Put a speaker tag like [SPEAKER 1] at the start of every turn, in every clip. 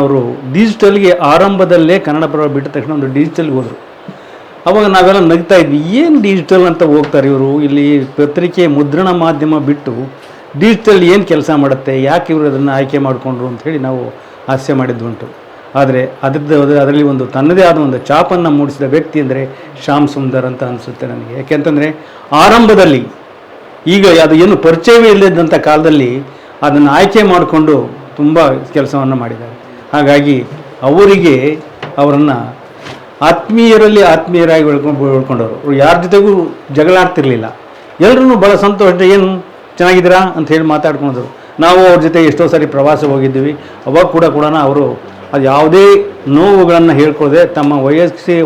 [SPEAKER 1] ಅವರು ಡಿಜಿಟಲ್ಗೆ ಆರಂಭದಲ್ಲೇ ಕನ್ನಡಪರ ಬಿಟ್ಟ ತಕ್ಷಣ ಒಂದು ಡಿಜಿಟಲ್ಗೆ ಹೋದರು. ಅವಾಗ ನಾವೆಲ್ಲ ನಗ್ತಾ ಇದ್ವಿ, ಏನು ಡಿಜಿಟಲ್ ಅಂತ ಹೋಗ್ತಾರೆ ಇವರು, ಇಲ್ಲಿ ಪತ್ರಿಕೆ ಮುದ್ರಣ ಮಾಧ್ಯಮ ಬಿಟ್ಟು ಡಿಜಿಟಲ್ ಏನು ಕೆಲಸ ಮಾಡುತ್ತೆ, ಯಾಕೆ ಇವರು ಅದನ್ನು ಆಯ್ಕೆ ಮಾಡಿಕೊಂಡ್ರು ಅಂಥೇಳಿ ನಾವು ಹಾಸ್ಯ ಮಾಡಿದ್ದುಂಟು. ಆದರೆ ಅದರಲ್ಲಿ ಒಂದು ತನ್ನದೇ ಆದ ಒಂದು ಛಾಪನ್ನು ಮೂಡಿಸಿದ ವ್ಯಕ್ತಿ ಅಂದರೆ ಶ್ಯಾಮ್ ಸುಂದರ್ ಅಂತ ಅನಿಸುತ್ತೆ ನನಗೆ. ಯಾಕೆಂತಂದರೆ ಆರಂಭದಲ್ಲಿ ಈಗ ಅದು ಏನು ಪರಿಚಯವೇ ಇಲ್ಲದಂಥ ಕಾಲದಲ್ಲಿ ಅದನ್ನು ಆಯ್ಕೆ ಮಾಡಿಕೊಂಡು ತುಂಬ ಕೆಲಸವನ್ನು ಮಾಡಿದ್ದಾರೆ. ಹಾಗಾಗಿ ಅವರಿಗೆ ಅವರನ್ನು ಆತ್ಮೀಯರಾಗಿ ಬೆಳ್ಕೊಂಡವರು. ಯಾರ ಜೊತೆಗೂ ಜಗಳ ಆಡ್ತಿರ್ಲಿಲ್ಲ, ಎಲ್ಲರೂ ಭಾಳ ಸಂತೋಷ, ಏನು ಚೆನ್ನಾಗಿದ್ದೀರಾ ಅಂತ ಹೇಳಿ ಮಾತಾಡ್ಕೊಂಡ್ರು. ನಾವು ಅವ್ರ ಜೊತೆ ಎಷ್ಟೋ ಸಾರಿ ಪ್ರವಾಸ ಹೋಗಿದ್ದೀವಿ. ಅವಾಗ ಕೂಡ ಅವರು ಅದು ಯಾವುದೇ ನೋವುಗಳನ್ನು ಹೇಳ್ಕೊಳ್ಳದೆ ತಮ್ಮ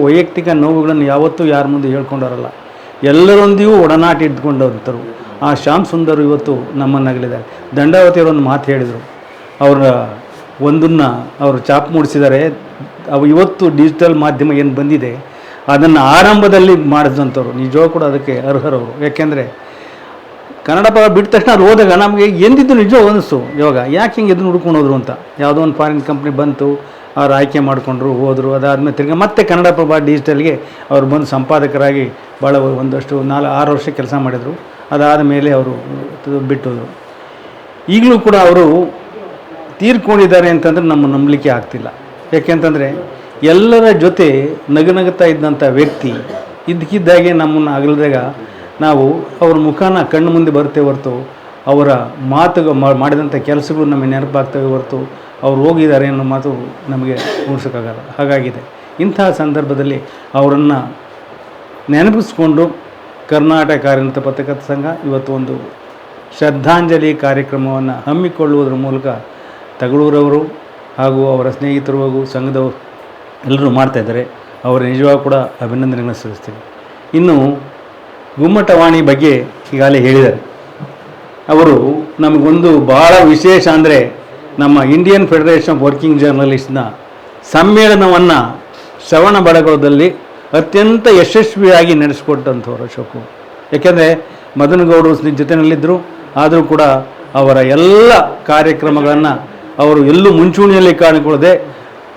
[SPEAKER 1] ವೈಯಕ್ತಿಕ ನೋವುಗಳನ್ನು ಯಾವತ್ತೂ ಯಾರ ಮುಂದೆ ಹೇಳ್ಕೊಂಡವರಲ್ಲ, ಎಲ್ಲರೊಂದಿಗೂ ಒಡನಾಟ ಇದ್ಕೊಂಡಂಥರು. ಆ ಶ್ಯಾಮ್ ಸುಂದರ್ ಇವತ್ತು ನಮ್ಮನ್ನಾಗಲಿದ್ದಾರೆ. ದಂಡಾವತಿಯವರೊಂದು ಮಾತು ಹೇಳಿದರು, ಅವರ ಒಂದನ್ನು ಅವರು ಚಾಪ್ ಮೂಡಿಸಿದ್ದಾರೆ. ಅವು ಇವತ್ತು ಡಿಜಿಟಲ್ ಮಾಧ್ಯಮ ಏನು ಬಂದಿದೆ ಅದನ್ನು ಆರಂಭದಲ್ಲಿ ಮಾಡಿದಂಥವ್ರು ನಿಜವೂ ಕೂಡ ಅದಕ್ಕೆ ಅರ್ಹರವರು. ಯಾಕೆಂದರೆ ಕನ್ನಡ ಪದ ಬಿಟ್ಟ ತಕ್ಷಣ ಅದು ಹೋದಾಗ ನಮಗೆ ಎಂದಿದ್ದು ನಿಜ ಅನ್ನಿಸ್ತು, ಇವಾಗ ಯಾಕೆ ಹಿಂಗೆ ಇದನ್ನು ಹುಡ್ಕೊಂಡು ಹೋದ್ರು ಅಂತ. ಯಾವುದೋ ಒಂದು ಫಾರಿನ್ ಕಂಪ್ನಿ ಬಂತು, ಅವ್ರು ಆಯ್ಕೆ ಮಾಡಿಕೊಂಡ್ರು, ಹೋದರು. ಅದಾದಮೇಲೆ ತಿರ್ಗಿ ಮತ್ತೆ ಕನ್ನಡ ಪ್ರಭ ಡಿಜಿಟಲ್ಗೆ ಅವ್ರು ಬಂದು ಸಂಪಾದಕರಾಗಿ ಭಾಳ ಒಂದಷ್ಟು 4-6 ವರ್ಷ ಕೆಲಸ ಮಾಡಿದರು. ಅದಾದ ಮೇಲೆ ಅವರು ಬಿಟ್ಟೋದರು. ಈಗಲೂ ಕೂಡ ಅವರು ತೀರ್ಕೊಂಡಿದ್ದಾರೆ ಅಂತಂದರೆ ನಮ್ಮ ನಂಬಲಿಕ್ಕೆ ಆಗ್ತಿಲ್ಲ. ಯಾಕೆಂತಂದರೆ ಎಲ್ಲರ ಜೊತೆ ನಗುತ್ತಾ ಇದ್ದಂಥ ವ್ಯಕ್ತಿ ಇದ್ದಕ್ಕಿದ್ದಾಗೆ ನಮ್ಮನ್ನು ಅಗಲಿದಾಗ ನಾವು ಅವ್ರ ಮುಖನ ಕಣ್ಣು ಮುಂದೆ ಬರ್ತೇ ಹೊರತು ಅವರ ಮಾಡಿದಂಥ ಕೆಲಸಗಳು ನಮಗೆ ನೆನಪಾಗ್ತವೆ ಹೊರತು ಅವ್ರು ಹೋಗಿದ್ದಾರೆ ಅನ್ನೋ ಮಾತು ನಮಗೆ ಉಳಿಸೋಕ್ಕಾಗಲ್ಲ. ಹಾಗಾಗಿದೆ. ಇಂತಹ ಸಂದರ್ಭದಲ್ಲಿ ಅವರನ್ನು ನೆನಪಿಸ್ಕೊಂಡು ಕರ್ನಾಟಕ ಕಾರ್ಯನಿರತ ಪತ್ರಕರ್ತರ ಸಂಘ ಇವತ್ತು ಒಂದು ಶ್ರದ್ಧಾಂಜಲಿ ಕಾರ್ಯಕ್ರಮವನ್ನು ಹಮ್ಮಿಕೊಳ್ಳುವುದರ ಮೂಲಕ ತಗಳೂರವರು ಹಾಗೂ ಅವರ ಸ್ನೇಹಿತರು ಹಾಗೂ ಸಂಘದವರು ಎಲ್ಲರೂ ಮಾಡ್ತಾಯಿದ್ದಾರೆ. ಅವರ ನಿಜವಾಗೂ ಕೂಡ ಅಭಿನಂದನೆಗಳನ್ನು ಸಲ್ಲಿಸ್ತೀವಿ. ಇನ್ನು ಗುಮ್ಮಟವಾಣಿ ಬಗ್ಗೆ ಈಗಾಗಲೇ ಹೇಳಿದ್ದಾರೆ. ಅವರು ನಮಗೊಂದು ಭಾಳ ವಿಶೇಷ ಅಂದರೆ ನಮ್ಮ ಇಂಡಿಯನ್ ಫೆಡರೇಷನ್ ಆಫ್ ವರ್ಕಿಂಗ್ ಜರ್ನಲಿಸ್ಟ್ನ ಸಮ್ಮೇಳನವನ್ನು ಶ್ರವಣಬೆಳಗೊಳದಲ್ಲಿ ಅತ್ಯಂತ ಯಶಸ್ವಿಯಾಗಿ ನಡೆಸಿಕೊಟ್ಟಂಥವ್ರು ಅಶೋಕು. ಯಾಕೆಂದರೆ ಮದನಗೌಡರು ಜೊತೆಯಲ್ಲಿದ್ದರು, ಆದರೂ ಕೂಡ ಅವರ ಎಲ್ಲ ಕಾರ್ಯಕ್ರಮಗಳನ್ನು ಅವರು ಎಲ್ಲೂ ಮುಂಚೂಣಿಯಲ್ಲಿ ಕಾಣಿಕೊಳ್ಳದೆ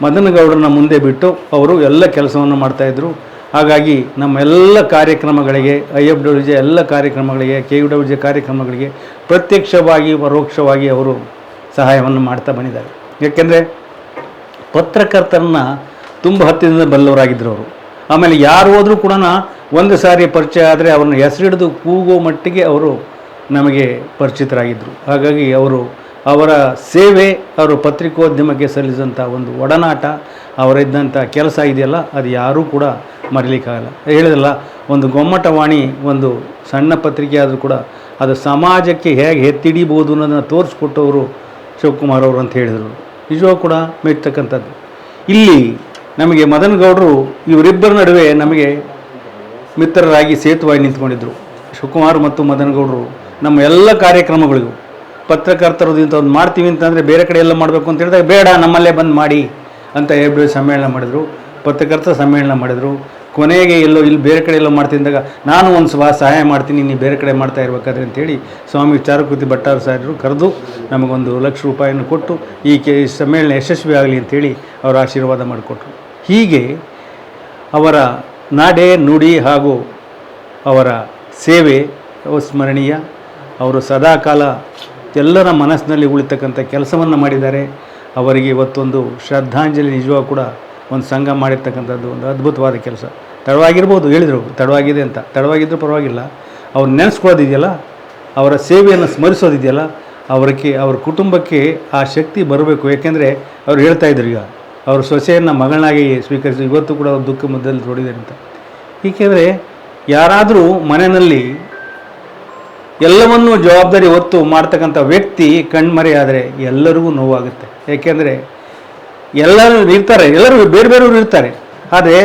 [SPEAKER 1] ಮದನಗೌಡರನ್ನ ಮುಂದೆ ಬಿಟ್ಟು ಅವರು ಎಲ್ಲ ಕೆಲಸವನ್ನು ಮಾಡ್ತಾಯಿದ್ರು. ಹಾಗಾಗಿ ನಮ್ಮ ಎಲ್ಲ ಕಾರ್ಯಕ್ರಮಗಳಿಗೆ, IFWJ ಎಲ್ಲ ಕಾರ್ಯಕ್ರಮಗಳಿಗೆ, KUWJ ಕಾರ್ಯಕ್ರಮಗಳಿಗೆ ಪ್ರತ್ಯಕ್ಷವಾಗಿ ಪರೋಕ್ಷವಾಗಿ ಅವರು ಸಹಾಯವನ್ನು ಮಾಡ್ತಾ ಬಂದಿದ್ದಾರೆ. ಏಕೆಂದರೆ ಪತ್ರಕರ್ತರನ್ನು ತುಂಬ ಹತ್ತಿರದಿಂದ ಬಲ್ಲವರಾಗಿದ್ದರು ಅವರು. ಆಮೇಲೆ ಯಾರು ಹೋದರೂ ಕೂಡ ಒಂದು ಸಾರಿ ಪರಿಚಯ ಆದರೆ ಅವ್ರನ್ನ ಹೆಸರಿಡಿದು ಕೂಗೋ ಮಟ್ಟಿಗೆ ಅವರು ನಮಗೆ ಪರಿಚಿತರಾಗಿದ್ದರು. ಹಾಗಾಗಿ ಅವರ ಸೇವೆ, ಅವರು ಪತ್ರಿಕೋದ್ಯಮಕ್ಕೆ ಸಲ್ಲಿಸಿದಂಥ ಒಂದು ಒಡನಾಟ, ಅವರಿದ್ದಂಥ ಕೆಲಸ ಇದೆಯಲ್ಲ ಅದು ಯಾರೂ ಕೂಡ ಮರೀಲಿಕ್ಕಾಗಲ್ಲ. ಹೇಳಿದಲ್ಲ, ಒಂದು ಗೊಮ್ಮಟವಾಣಿ ಒಂದು ಸಣ್ಣ ಪತ್ರಿಕೆ ಆದರೂ ಕೂಡ ಅದು ಸಮಾಜಕ್ಕೆ ಹೇಗೆ ಎತ್ತಿಡಿಬೋದು ಅನ್ನೋದನ್ನು ತೋರಿಸ್ಕೊಟ್ಟವರು ಶಿವಕುಮಾರ್ ಅವರು ಅಂತ ಹೇಳಿದರು. ನಿಜವೂ ಕೂಡ ಮೆಚ್ಚತಕ್ಕಂಥದ್ದು. ಇಲ್ಲಿ ನಮಗೆ ಮದನಗೌಡರು ಇವರಿಬ್ಬರ ನಡುವೆ ನಮಗೆ ಮಿತ್ರರಾಗಿ ಸೇತುವಾಗಿ ನಿಂತ್ಕೊಂಡಿದ್ದರು. ಶಿವಕುಮಾರ್ ಮತ್ತು ಮದನಗೌಡರು ನಮ್ಮ ಎಲ್ಲ ಕಾರ್ಯಕ್ರಮಗಳಿಗೂ ಪತ್ರಕರ್ತರು ಇಂಥದ್ದು ಮಾಡ್ತೀವಿ ಅಂತಂದರೆ ಬೇರೆ ಕಡೆ ಎಲ್ಲ ಮಾಡಬೇಕು ಅಂತ ಹೇಳಿದಾಗ ಬೇಡ ನಮ್ಮಲ್ಲೇ ಬಂದು ಮಾಡಿ ಅಂತ FW ಸಮ್ಮೇಳನ ಮಾಡಿದರು, ಪತ್ರಕರ್ತರ ಸಮ್ಮೇಳನ ಮಾಡಿದರು. ಕೊನೆಗೆ ಇಲ್ಲಿ ಬೇರೆ ಕಡೆ ಎಲ್ಲೋ ಮಾಡ್ತಿದ್ದಾಗ ನಾನು ಒಂದು ಸಹಾಯ ಮಾಡ್ತೀನಿ, ನೀವು ಬೇರೆ ಕಡೆ ಮಾಡ್ತಾ ಇರಬೇಕಾದ್ರೆ ಅಂತೇಳಿ ಸ್ವಾಮಿ ಚಾರುಕೃತಿ ಭಟ್ಟಾರ ಸಾಹೇಬರು ಕರೆದು ನಮಗೊಂದು ₹1,00,000 ಕೊಟ್ಟು ಈ ಸಮ್ಮೇಳನ ಯಶಸ್ವಿ ಆಗಲಿ ಅಂಥೇಳಿ ಅವರು ಆಶೀರ್ವಾದ ಮಾಡಿಕೊಟ್ರು. ಹೀಗೆ ಅವರ ನಾಡೆ ನುಡಿ ಹಾಗೂ ಅವರ ಸೇವೆ ಸ್ಮರಣೀಯ. ಅವರು ಸದಾಕಾಲ ಎಲ್ಲರ ಮನಸ್ಸಿನಲ್ಲಿ ಉಳಿತಕ್ಕಂಥ ಕೆಲಸವನ್ನು ಮಾಡಿದ್ದಾರೆ. ಅವರಿಗೆ ಇವತ್ತೊಂದು ಶ್ರದ್ಧಾಂಜಲಿ ನಿಜವಾಗೂ ಕೂಡ ಒಂದು ಸಂಘ ಮಾಡಿರ್ತಕ್ಕಂಥದ್ದು ಒಂದು ಅದ್ಭುತವಾದ ಕೆಲಸ. ತಡವಾಗಿರ್ಬೋದು, ಹೇಳಿದರು ತಡವಾಗಿದೆ ಅಂತ, ತಡವಾಗಿದ್ದರೂ ಪರವಾಗಿಲ್ಲ. ಅವ್ರು ನೆನೆಸ್ಕೊಳ್ಳೋದಿದೆಯಲ್ಲ, ಅವರ ಸೇವೆಯನ್ನು ಸ್ಮರಿಸೋದಿದೆಯಲ್ಲ, ಅವ್ರ ಕುಟುಂಬಕ್ಕೆ ಆ ಶಕ್ತಿ ಬರಬೇಕು. ಏಕೆಂದರೆ ಅವ್ರು ಹೇಳ್ತಾಯಿದ್ರು, ಈಗ ಅವ್ರ ಸೊಸೆಯನ್ನು ಮಗಳನ್ನಾಗಿ ಸ್ವೀಕರಿಸಿ ಇವತ್ತು ಕೂಡ ಅವ್ರ ದುಃಖ ಮುದ್ದಲ್ಲಿ ನೋಡಿದ್ದಾರೆ ಅಂತ. ಏಕೆಂದರೆ ಯಾರಾದರೂ ಮನೆಯಲ್ಲಿ ಎಲ್ಲವನ್ನೂ ಜವಾಬ್ದಾರಿ ಹೊತ್ತು ಮಾಡ್ತಕ್ಕಂಥ ವ್ಯಕ್ತಿ ಕಣ್ಮರೆಯಾದರೆ ಎಲ್ಲರಿಗೂ ನೋವಾಗುತ್ತೆ. ಏಕೆಂದರೆ ಎಲ್ಲರೂ ಇರ್ತಾರೆ, ಎಲ್ಲರೂ ಬೇರೆ ಬೇರೆಯವರು ಇರ್ತಾರೆ. ಆದರೆ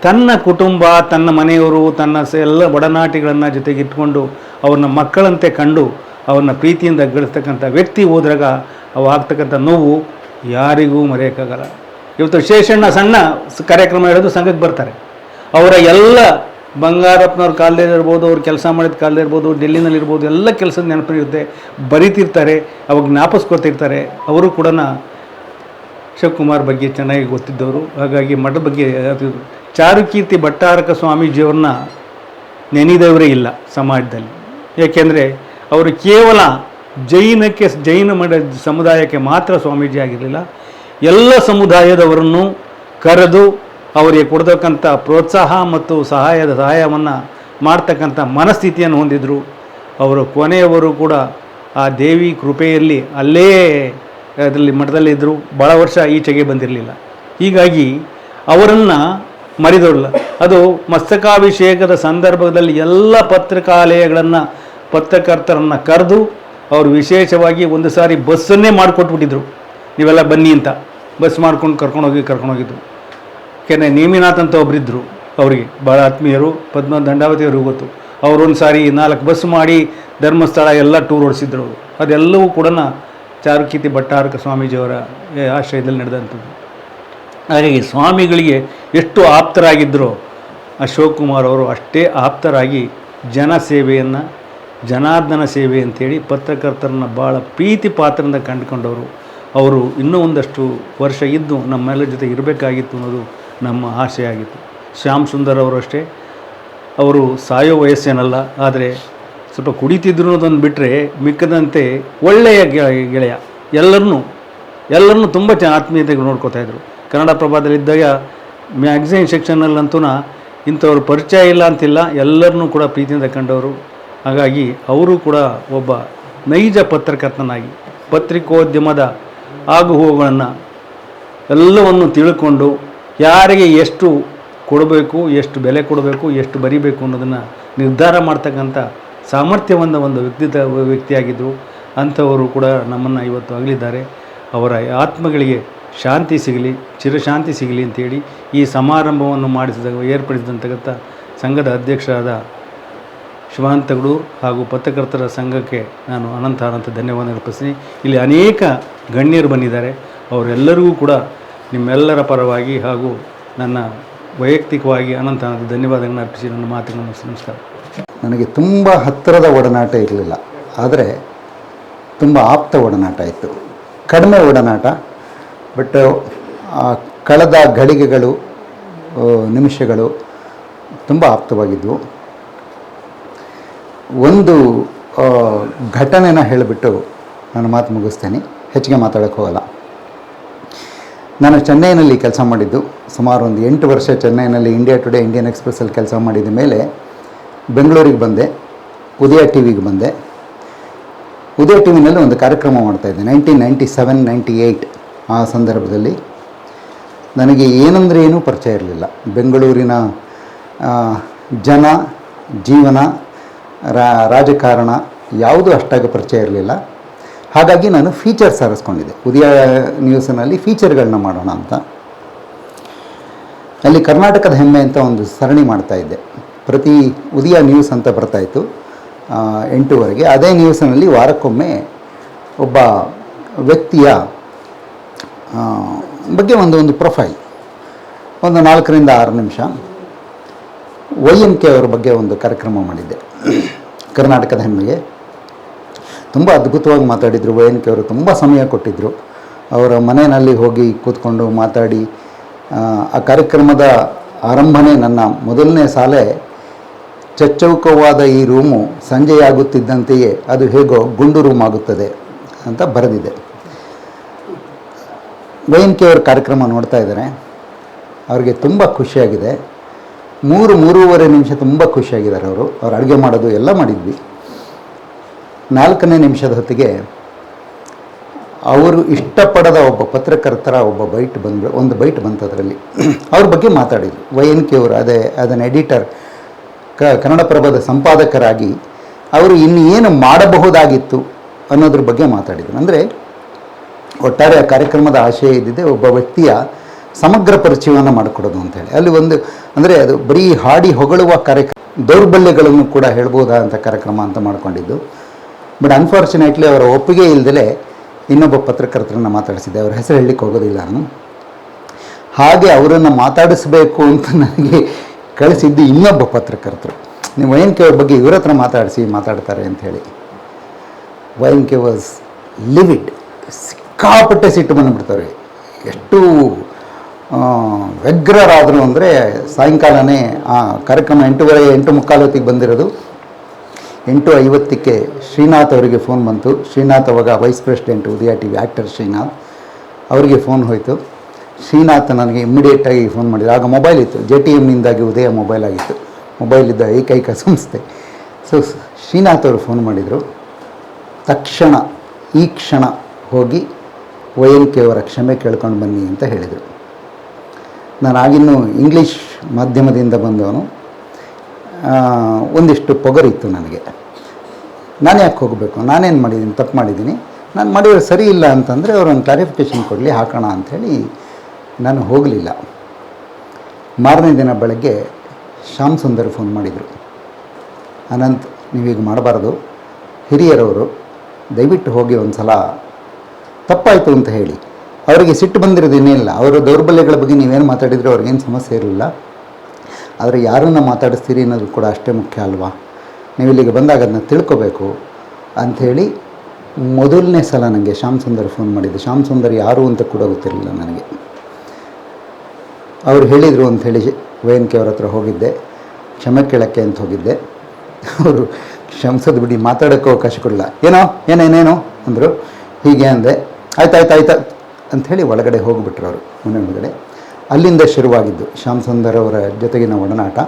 [SPEAKER 1] ತನ್ನ ಕುಟುಂಬ, ತನ್ನ ಮನೆಯವರು, ತನ್ನ ಎಲ್ಲ ಒಡನಾಟಿಗಳನ್ನು ಜೊತೆಗಿಟ್ಕೊಂಡು ಅವ್ರನ್ನ ಮಕ್ಕಳಂತೆ ಕಂಡು ಅವ್ರನ್ನ ಪ್ರೀತಿಯಿಂದ ಗಳಿಸ್ತಕ್ಕಂಥ ವ್ಯಕ್ತಿ ಹೋದಾಗ ಅವು ಆಗ್ತಕ್ಕಂಥ ನೋವು ಯಾರಿಗೂ ಮರೆಯೋಕ್ಕಾಗಲ್ಲ. ಇವತ್ತು ಶೇಷಣ್ಣ ಸಣ್ಣ ಕಾರ್ಯಕ್ರಮ ಹೇಳೋದು ಸಂಘಕ್ಕೆ ಬರ್ತಾರೆ. ಅವರ ಎಲ್ಲ ಬಂಗಾರಪ್ಪನವ್ರ ಕಾಲದಲ್ಲಿ ಇರ್ಬೋದು, ಅವ್ರು ಕೆಲಸ ಮಾಡಿದ ಕಾಲದಲ್ಲಿ ಇರ್ಬೋದು, ಡೆಲ್ಲಿನಲ್ಲಿರ್ಬೋದು, ಎಲ್ಲ ಕೆಲಸದ ನೆನಪಿರುತ್ತೆ, ಬರೀತಿರ್ತಾರೆ, ಅವಾಗ ಜ್ಞಾಪಿಸ್ಕೊತಿರ್ತಾರೆ. ಅವರು ಕೂಡ ಶಿವಕುಮಾರ್ ಬಗ್ಗೆ ಚೆನ್ನಾಗಿ ಗೊತ್ತಿದ್ದವರು. ಹಾಗಾಗಿ ಮಠದ ಬಗ್ಗೆ ಅದು ಚಾರುಕೀರ್ತಿ ಭಟ್ಟಾರಕ ಸ್ವಾಮೀಜಿಯವ್ರನ್ನ ನೆನೆದವರೇ ಇಲ್ಲ ಸಮಾಜದಲ್ಲಿ. ಏಕೆಂದರೆ ಅವರು ಕೇವಲ ಜೈನ ಮಠ ಸಮುದಾಯಕ್ಕೆ ಮಾತ್ರ ಸ್ವಾಮೀಜಿ ಆಗಿರಲಿಲ್ಲ, ಎಲ್ಲ ಸಮುದಾಯದವರನ್ನು ಕರೆದು ಅವರಿಗೆ ಕೊಡತಕ್ಕಂಥ ಪ್ರೋತ್ಸಾಹ ಮತ್ತು ಸಹಾಯವನ್ನು ಮಾಡ್ತಕ್ಕಂಥ ಮನಸ್ಥಿತಿಯನ್ನು ಹೊಂದಿದ್ದರು. ಅವರು ಕೊನೆಯವರು ಕೂಡ ಆ ದೇವಿ ಕೃಪೆಯಲ್ಲಿ ಅಲ್ಲೇ ಅದರಲ್ಲಿ ಮಠದಲ್ಲಿದ್ದರು. ಭಾಳ ವರ್ಷ ಈಚೆಗೆ ಬಂದಿರಲಿಲ್ಲ. ಹೀಗಾಗಿ ಅವರನ್ನು ಮರೆದೋಲ್ಲ. ಅದು ಮಸ್ತಕಾಭಿಷೇಕದ ಸಂದರ್ಭದಲ್ಲಿ ಎಲ್ಲ ಪತ್ರಕರ್ತರನ್ನು ಕರೆದು ಅವರು ವಿಶೇಷವಾಗಿ ಒಂದು ಸಾರಿ ಬಸ್ಸನ್ನೇ ಮಾಡಿಕೊಟ್ಬಿಟ್ಟಿದ್ರು. ನೀವೆಲ್ಲ ಬನ್ನಿ ಅಂತ ಬಸ್ ಮಾಡ್ಕೊಂಡು ಕರ್ಕೊಂಡೋಗಿದ್ರು. ಯಾಕೆಂದರೆ ನೇಮಿನಾಥ್ ಅಂತ ಒಬ್ಬರಿದ್ದರು, ಅವರಿಗೆ ಭಾಳ ಆತ್ಮೀಯರು, ಪದ್ಮ ದಂಡಾವತಿಯವರು ಗೊತ್ತು. ಅವರೊಂದು ಸಾರಿ 4 ಬಸ್ ಮಾಡಿ ಧರ್ಮಸ್ಥಳ ಎಲ್ಲ ಟೂರ್ ಓಡಿಸಿದ್ರು. ಅದೆಲ್ಲವೂ ಕೂಡ ಚಾರುಕೀರ್ತಿ ಭಟ್ಟಾರಕ ಸ್ವಾಮೀಜಿಯವರ ಆಶ್ರಯದಲ್ಲಿ ನಡೆದಂಥದ್ದು. ಹಾಗಾಗಿ ಸ್ವಾಮಿಗಳಿಗೆ ಎಷ್ಟು ಆಪ್ತರಾಗಿದ್ದರೋ ಶಿವಕುಮಾರ್ ಅವರು ಅಷ್ಟೇ ಆಪ್ತರಾಗಿ ಜನಸೇವೆಯನ್ನು, ಜನಾರ್ದನ ಸೇವೆ ಅಂಥೇಳಿ ಪತ್ರಕರ್ತರನ್ನು ಭಾಳ ಪ್ರೀತಿ ಪಾತ್ರದಿಂದ ಕಂಡುಕೊಂಡವರು. ಅವರು ಇನ್ನೂ ಒಂದಷ್ಟು ವರ್ಷ ಇದ್ದು ನಮ್ಮೆಲ್ಲರ ಜೊತೆ ಇರಬೇಕಾಗಿತ್ತು ಅನ್ನೋದು ನಮ್ಮ ಆಸೆ ಆಗಿತ್ತು. ಶ್ಯಾಮ್ ಸುಂದರ್ ಅವರು ಅಷ್ಟೇ, ಅವರು ಸಾಯೋ ವಯಸ್ಸೇನಲ್ಲ, ಆದರೆ ಸ್ವಲ್ಪ ಕುಡಿತಿದ್ರು ಅನ್ನೋದನ್ನು ಬಿಟ್ಟರೆ ಮಿಕ್ಕದಂತೆ ಒಳ್ಳೆಯ ಗೆಳೆಯ. ಎಲ್ಲರನ್ನೂ ತುಂಬ ಆತ್ಮೀಯತೆಗೆ ನೋಡ್ಕೋತಾಯಿದ್ರು. ಕನ್ನಡ ಪ್ರಭಾದಲ್ಲಿದ್ದಾಗ ಮ್ಯಾಗ್ಝೈನ್ ಸೆಕ್ಷನ್ನಲ್ಲಂತೂ ಇಂಥವ್ರ ಪರಿಚಯ ಇಲ್ಲ ಅಂತಿಲ್ಲ, ಎಲ್ಲರನ್ನೂ ಕೂಡ ಪ್ರೀತಿಯಿಂದ ಕಂಡವರು. ಹಾಗಾಗಿ ಅವರು ಕೂಡ ಒಬ್ಬ ನೈಜ ಪತ್ರಕರ್ತನಾಗಿ ಪತ್ರಿಕೋದ್ಯಮದ ಆಗುಹೋಗುಗಳನ್ನು ಎಲ್ಲವನ್ನು ತಿಳ್ಕೊಂಡು ಯಾರಿಗೆ ಎಷ್ಟು ಕೊಡಬೇಕು, ಎಷ್ಟು ಬೆಲೆ ಕೊಡಬೇಕು, ಎಷ್ಟು ಬರಿಬೇಕು ಅನ್ನೋದನ್ನು ನಿರ್ಧಾರ ಮಾಡ್ತಕ್ಕಂಥ ಸಾಮರ್ಥ್ಯವಂತ ಒಂದು ವ್ಯಕ್ತಿಯಾಗಿದ್ದರು. ಅಂಥವರು ಕೂಡ ನಮ್ಮನ್ನು ಇವತ್ತು ಅಗಲಿದ್ದಾರೆ. ಅವರ ಆತ್ಮಗಳಿಗೆ ಶಾಂತಿ ಸಿಗಲಿ, ಚಿರಶಾಂತಿ ಸಿಗಲಿ ಅಂತೇಳಿ ಈ ಸಮಾರಂಭವನ್ನು ಏರ್ಪಡಿಸಿದಂಥ ಸಂಘದ ಅಧ್ಯಕ್ಷರಾದ ಶಿವಾನಂದ ತಗಡೂರು ಹಾಗೂ ಪತ್ರಕರ್ತರ ಸಂಘಕ್ಕೆ ನಾನು ಅನಂತ ಧನ್ಯವಾದ ಅರ್ಪಿಸ್ತೀನಿ. ಇಲ್ಲಿ ಅನೇಕ ಗಣ್ಯರು ಬಂದಿದ್ದಾರೆ. ಅವರೆಲ್ಲರಿಗೂ ಕೂಡ ನಿಮ್ಮೆಲ್ಲರ ಪರವಾಗಿ ಹಾಗೂ ನನ್ನ ವೈಯಕ್ತಿಕವಾಗಿ ಅನಂತ ಧನ್ಯವಾದಗಳನ್ನು ಅರ್ಪಿಸಿ ನನ್ನ ಮಾತುಗಳನ್ನು ಮುಗಿಸಿ. ನಮಸ್ಕಾರ.
[SPEAKER 2] ನನಗೆ ತುಂಬ ಹತ್ತಿರದ ಒಡನಾಟ ಇರಲಿಲ್ಲ, ಆದರೆ ತುಂಬ ಆಪ್ತ ಒಡನಾಟ ಇತ್ತು. ಕಡಿಮೆ ಒಡನಾಟ, ಬಟ್ ಕಳೆದ ಗಳಿಗೆಗಳು, ನಿಮಿಷಗಳು ತುಂಬ ಆಪ್ತವಾಗಿದ್ದವು. ಒಂದು ಘಟನೆನ ಹೇಳಿಬಿಟ್ಟು ನಾನು ಮಾತು ಮುಗಿಸ್ತೇನೆ, ಹೆಚ್ಚಿಗೆ ಮಾತಾಡೋಕ್ಕೆ ಹೋಗಲ್ಲ. ನಾನು ಚೆನ್ನೈನಲ್ಲಿ ಕೆಲಸ ಮಾಡಿದ್ದು ಸುಮಾರು ಒಂದು 8 ವರ್ಷ. ಚೆನ್ನೈನಲ್ಲಿ ಇಂಡಿಯಾ ಟುಡೇ, ಇಂಡಿಯನ್ ಎಕ್ಸ್ಪ್ರೆಸ್ಸಲ್ಲಿ ಕೆಲಸ ಮಾಡಿದ ಮೇಲೆ ಬೆಂಗಳೂರಿಗೆ ಬಂದೆ, ಉದಯ ಟಿ ವಿಗೆ ಬಂದೆ. ಉದಯ ಟಿ ವಿನಲ್ಲಿ ಒಂದು ಕಾರ್ಯಕ್ರಮ ಮಾಡ್ತಾಯಿದ್ದೆ 1997-98. ಆ ಸಂದರ್ಭದಲ್ಲಿ ನನಗೆ ಏನಂದರೆ ಏನೂ ಪರಿಚಯ ಇರಲಿಲ್ಲ. ಬೆಂಗಳೂರಿನ ಜನ, ಜೀವನ, ರಾಜಕಾರಣ ಯಾವುದೂ ಅಷ್ಟಾಗಿ ಪರಿಚಯ ಇರಲಿಲ್ಲ. ಹಾಗಾಗಿ ನಾನು ಫೀಚರ್ಸ್ ಆರಿಸ್ಕೊಂಡಿದ್ದೆ. ಉದಯ ನ್ಯೂಸ್ನಲ್ಲಿ ಫೀಚರ್ಗಳನ್ನ ಮಾಡೋಣ ಅಂತ. ಅಲ್ಲಿ ಕರ್ನಾಟಕದ ಹೆಮ್ಮೆ ಅಂತ ಒಂದು ಸರಣಿ ಮಾಡ್ತಾಯಿದ್ದೆ. ಪ್ರತಿ ಉದಯ ನ್ಯೂಸ್ ಅಂತ ಬರ್ತಾಯಿತ್ತು 8:00ವರೆಗೆ. ಅದೇ ನ್ಯೂಸ್ನಲ್ಲಿ ವಾರಕ್ಕೊಮ್ಮೆ ಒಬ್ಬ ವ್ಯಕ್ತಿಯ ಬಗ್ಗೆ ಒಂದು ಪ್ರೊಫೈಲ್, ಒಂದು 4ರಿಂದ 6 ನಿಮಿಷ. YMK ಅವರ ಬಗ್ಗೆ ಒಂದು ಕಾರ್ಯಕ್ರಮ ಮಾಡಿದ್ದೆ, ಕರ್ನಾಟಕದ ಹೆಮ್ಮೆಗೆ. ತುಂಬ ಅದ್ಭುತವಾಗಿ ಮಾತಾಡಿದರು. YMK ಅವರು ತುಂಬ ಸಮಯ ಕೊಟ್ಟಿದ್ದರು. ಅವರ ಮನೆಯಲ್ಲಿ ಹೋಗಿ ಕೂತ್ಕೊಂಡು ಮಾತಾಡಿ, ಆ ಕಾರ್ಯಕ್ರಮದ ಆರಂಭನೇ ನನ್ನ ಮೊದಲನೇ ಸಾಲೆ, ಚಚ್ಚೌಕವಾದ ಈ ರೂಮು ಸಂಜೆಯಾಗುತ್ತಿದ್ದಂತೆಯೇ ಅದು ಹೇಗೋ ಗುಂಡು ರೂಮ್ ಆಗುತ್ತದೆ ಅಂತ ಬರೆದಿದೆ. YMK ಅವ್ರ ಕಾರ್ಯಕ್ರಮ ನೋಡ್ತಾ ಇದ್ದಾರೆ. ಅವ್ರಿಗೆ ತುಂಬ ಖುಷಿಯಾಗಿದೆ. 3-3.5 ನಿಮಿಷ ತುಂಬ ಖುಷಿಯಾಗಿದ್ದಾರೆ ಅವರು. ಅವ್ರು ಅಡುಗೆ ಮಾಡೋದು ಎಲ್ಲ ಮಾಡಿದ್ವಿ. 4ನೇ ನಿಮಿಷದ ಹೊತ್ತಿಗೆ ಅವರು ಇಷ್ಟಪಡದ ಒಬ್ಬ ಪತ್ರಕರ್ತರ ಒಂದು ಬೈಟ್ ಬಂತು. ಅದರಲ್ಲಿ ಅವ್ರ ಬಗ್ಗೆ ಮಾತಾಡಿದರು. YMK ಅವರು ಅದನ್ನು ಎಡಿಟರ್, ಕನ್ನಡಪ್ರಭದ ಸಂಪಾದಕರಾಗಿ ಅವರು ಇನ್ನೇನು ಮಾಡಬಹುದಾಗಿತ್ತು ಅನ್ನೋದ್ರ ಬಗ್ಗೆ ಮಾತಾಡಿದರು. ಅಂದರೆ ಒಟ್ಟಾರೆ ಆ ಕಾರ್ಯಕ್ರಮದ ಆಶಯ ಇದ್ದಿದೆ ಒಬ್ಬ ವ್ಯಕ್ತಿಯ ಸಮಗ್ರ ಪರಿಚಯವನ್ನು ಮಾಡಿಕೊಡೋದು ಅಂತೇಳಿ. ಅಲ್ಲಿ ಅಂದರೆ ಅದು ಬರೀ ಹಾಡಿ ಹೊಗಳುವ ಕಾರ್ಯಕ್ರಮ, ದೌರ್ಬಲ್ಯಗಳನ್ನು ಕೂಡ ಹೇಳ್ಬೋದಾ ಅಂತ ಕಾರ್ಯಕ್ರಮ ಅಂತ ಮಾಡ್ಕೊಂಡಿದ್ದು. ಬಟ್ ಅನ್ಫಾರ್ಚುನೇಟ್ಲಿ ಅವರ ಒಪ್ಪಿಗೆ ಇಲ್ಲದೆ ಇನ್ನೊಬ್ಬ ಪತ್ರಕರ್ತರನ್ನು ಮಾತಾಡಿಸಿದ್ದೆ. ಅವರ ಹೆಸರು ಹೇಳಲಿಕ್ಕೆ ಹೋಗೋದಿಲ್ಲ ನಾನು. ಹಾಗೆ ಅವರನ್ನು ಮಾತಾಡಿಸ್ಬೇಕು ಅಂತ ನನಗೆ ಕಳಿಸಿದ್ದು ಇನ್ನೊಬ್ಬ ಪತ್ರಕರ್ತರು. ನೀವು YMK ಅವ್ರ ಬಗ್ಗೆ ಇವ್ರ ಹತ್ರ ಮಾತಾಡ್ತಾರೆ ಅಂಥೇಳಿ. YMK was livid. ಸಿಕ್ಕಾಪಟ್ಟೆ ಸಿಟ್ಟು ಬಂದುಬಿಡ್ತಾರೆ. ಎಷ್ಟು ವ್ಯಗ್ರರಾದರು ಅಂದರೆ ಸಾಯಂಕಾಲನೇ ಆ ಕಾರ್ಯಕ್ರಮ 8:30 ಹೊತ್ತಿಗೆ ಬಂದಿರೋದು. 8:50ಕ್ಕೆ ಶ್ರೀನಾಥ್ ಅವರಿಗೆ ಫೋನ್ ಬಂತು. ಶ್ರೀನಾಥ್ ಅವಾಗ ವೈಸ್ ಪ್ರೆಸಿಡೆಂಟ್ ಉದಯ ಟಿ ವಿ, ಆ್ಯಕ್ಟರ್ ಶ್ರೀನಾಥ್ ಅವರಿಗೆ ಫೋನ್ ಹೋಯಿತು. ಶ್ರೀನಾಥ್ ನನಗೆ ಇಮ್ಮಿಡಿಯೇಟಾಗಿ ಫೋನ್ ಮಾಡಿದ್ರು. ಆಗ ಮೊಬೈಲ್ ಇತ್ತು, JTMನಿಂದಾಗಿ ಉದಯ ಮೊಬೈಲ್ ಆಗಿತ್ತು, ಮೊಬೈಲಿದ್ದ ಏಕೈಕ ಸಂಸ್ಥೆ. ಸೊ ಶ್ರೀನಾಥ್ ಅವರು ಫೋನ್ ಮಾಡಿದರು. ತಕ್ಷಣ ಈ ಕ್ಷಣ ಹೋಗಿ YNK ಅವರ ಕ್ಷಮೆ ಕೇಳ್ಕೊಂಡು ಬನ್ನಿ ಅಂತ ಹೇಳಿದರು. ನಾನು ಆಗಿನ್ನೂ ಇಂಗ್ಲೀಷ್ ಮಾಧ್ಯಮದಿಂದ ಬಂದವನು, ಒಂದಿಷ್ಟು ಪೊಗರಿತ್ತು ನನಗೆ. ನಾನು ಯಾಕೆ ಹೋಗಬೇಕು, ನಾನೇನು ಮಾಡಿದ್ದೀನಿ, ತಪ್ಪು ಮಾಡಿದ್ದೀನಿ, ನಾನು ಮಾಡಿದ್ರೆ ಸರಿ ಇಲ್ಲ ಅಂತಂದರೆ ಅವರೊಂದು ಕ್ಲಾರಿಫಿಕೇಷನ್ ಕೊಡಲಿ, ಹಾಕೋಣ ಅಂಥೇಳಿ ನಾನು ಹೋಗಲಿಲ್ಲ. ಮಾರನೇ ದಿನ ಬೆಳಗ್ಗೆ ಶ್ಯಾಮ್ ಸುಂದರ್ ಫೋನ್ ಮಾಡಿದರು. ಅನಂತ್, ನೀವೀಗ ಮಾಡಬಾರ್ದು, ಹಿರಿಯರವರು, ದಯವಿಟ್ಟು ಹೋಗಿ ಒಂದು ಸಲ ತಪ್ಪಾಯಿತು ಅಂತ ಹೇಳಿ. ಅವರಿಗೆ ಸಿಟ್ಟು ಬಂದಿರೋದು ಏನಿಲ್ಲ, ಅವರ ದೌರ್ಬಲ್ಯಗಳ ಬಗ್ಗೆ ನೀವೇನು ಮಾತಾಡಿದರೂ ಅವ್ರಿಗೇನು ಸಮಸ್ಯೆ ಇರಲಿಲ್ಲ. ಆದರೆ ಯಾರನ್ನು ಮಾತಾಡಿಸ್ತೀರಿ ಅನ್ನೋದು ಕೂಡ ಅಷ್ಟೇ ಮುಖ್ಯ ಅಲ್ವಾ, ನೀವು ಇಲ್ಲಿಗೆ ಬಂದಾಗ ಅದನ್ನ ತಿಳ್ಕೊಬೇಕು ಅಂಥೇಳಿ ಮೊದಲನೇ ಸಲ ನನಗೆ ಶ್ಯಾಮ್ ಸುಂದರ್ ಫೋನ್ ಮಾಡಿದ್ದು. ಶ್ಯಾಮ್ ಸುಂದರ್ ಯಾರು ಅಂತ ಕೂಡ ಗೊತ್ತಿರಲಿಲ್ಲ ನನಗೆ. ಅವ್ರು ಹೇಳಿದರು ಅಂಥೇಳಿ YNK ಅವ್ರ ಹತ್ರ ಹೋಗಿದ್ದೆ, ಕ್ಷಮೆ ಕೇಳೋಕ್ಕೆ ಅಂತ ಹೋಗಿದ್ದೆ. ಅವರು ಕ್ಷಮಿಸೋದು ಬಿಡಿ, ಮಾತಾಡೋಕ್ಕೂ ಅವಕಾಶ ಕೊಡಲ್ಲ. ಏನೇನೇನು ಅಂದರು. ಹೀಗೆ ಅಂದೆ. ಆಯ್ತು ಅಂಥೇಳಿ ಒಳಗಡೆ ಹೋಗಿಬಿಟ್ರು ಅವರು, ಮನೆ ಒಳಗಡೆ. ಅಲ್ಲಿಂದ ಶುರುವಾಗಿದ್ದು ಶ್ಯಾಮ್ ಸುಂದರ್ ಅವರ ಜೊತೆಗಿನ ಒಡನಾಟ.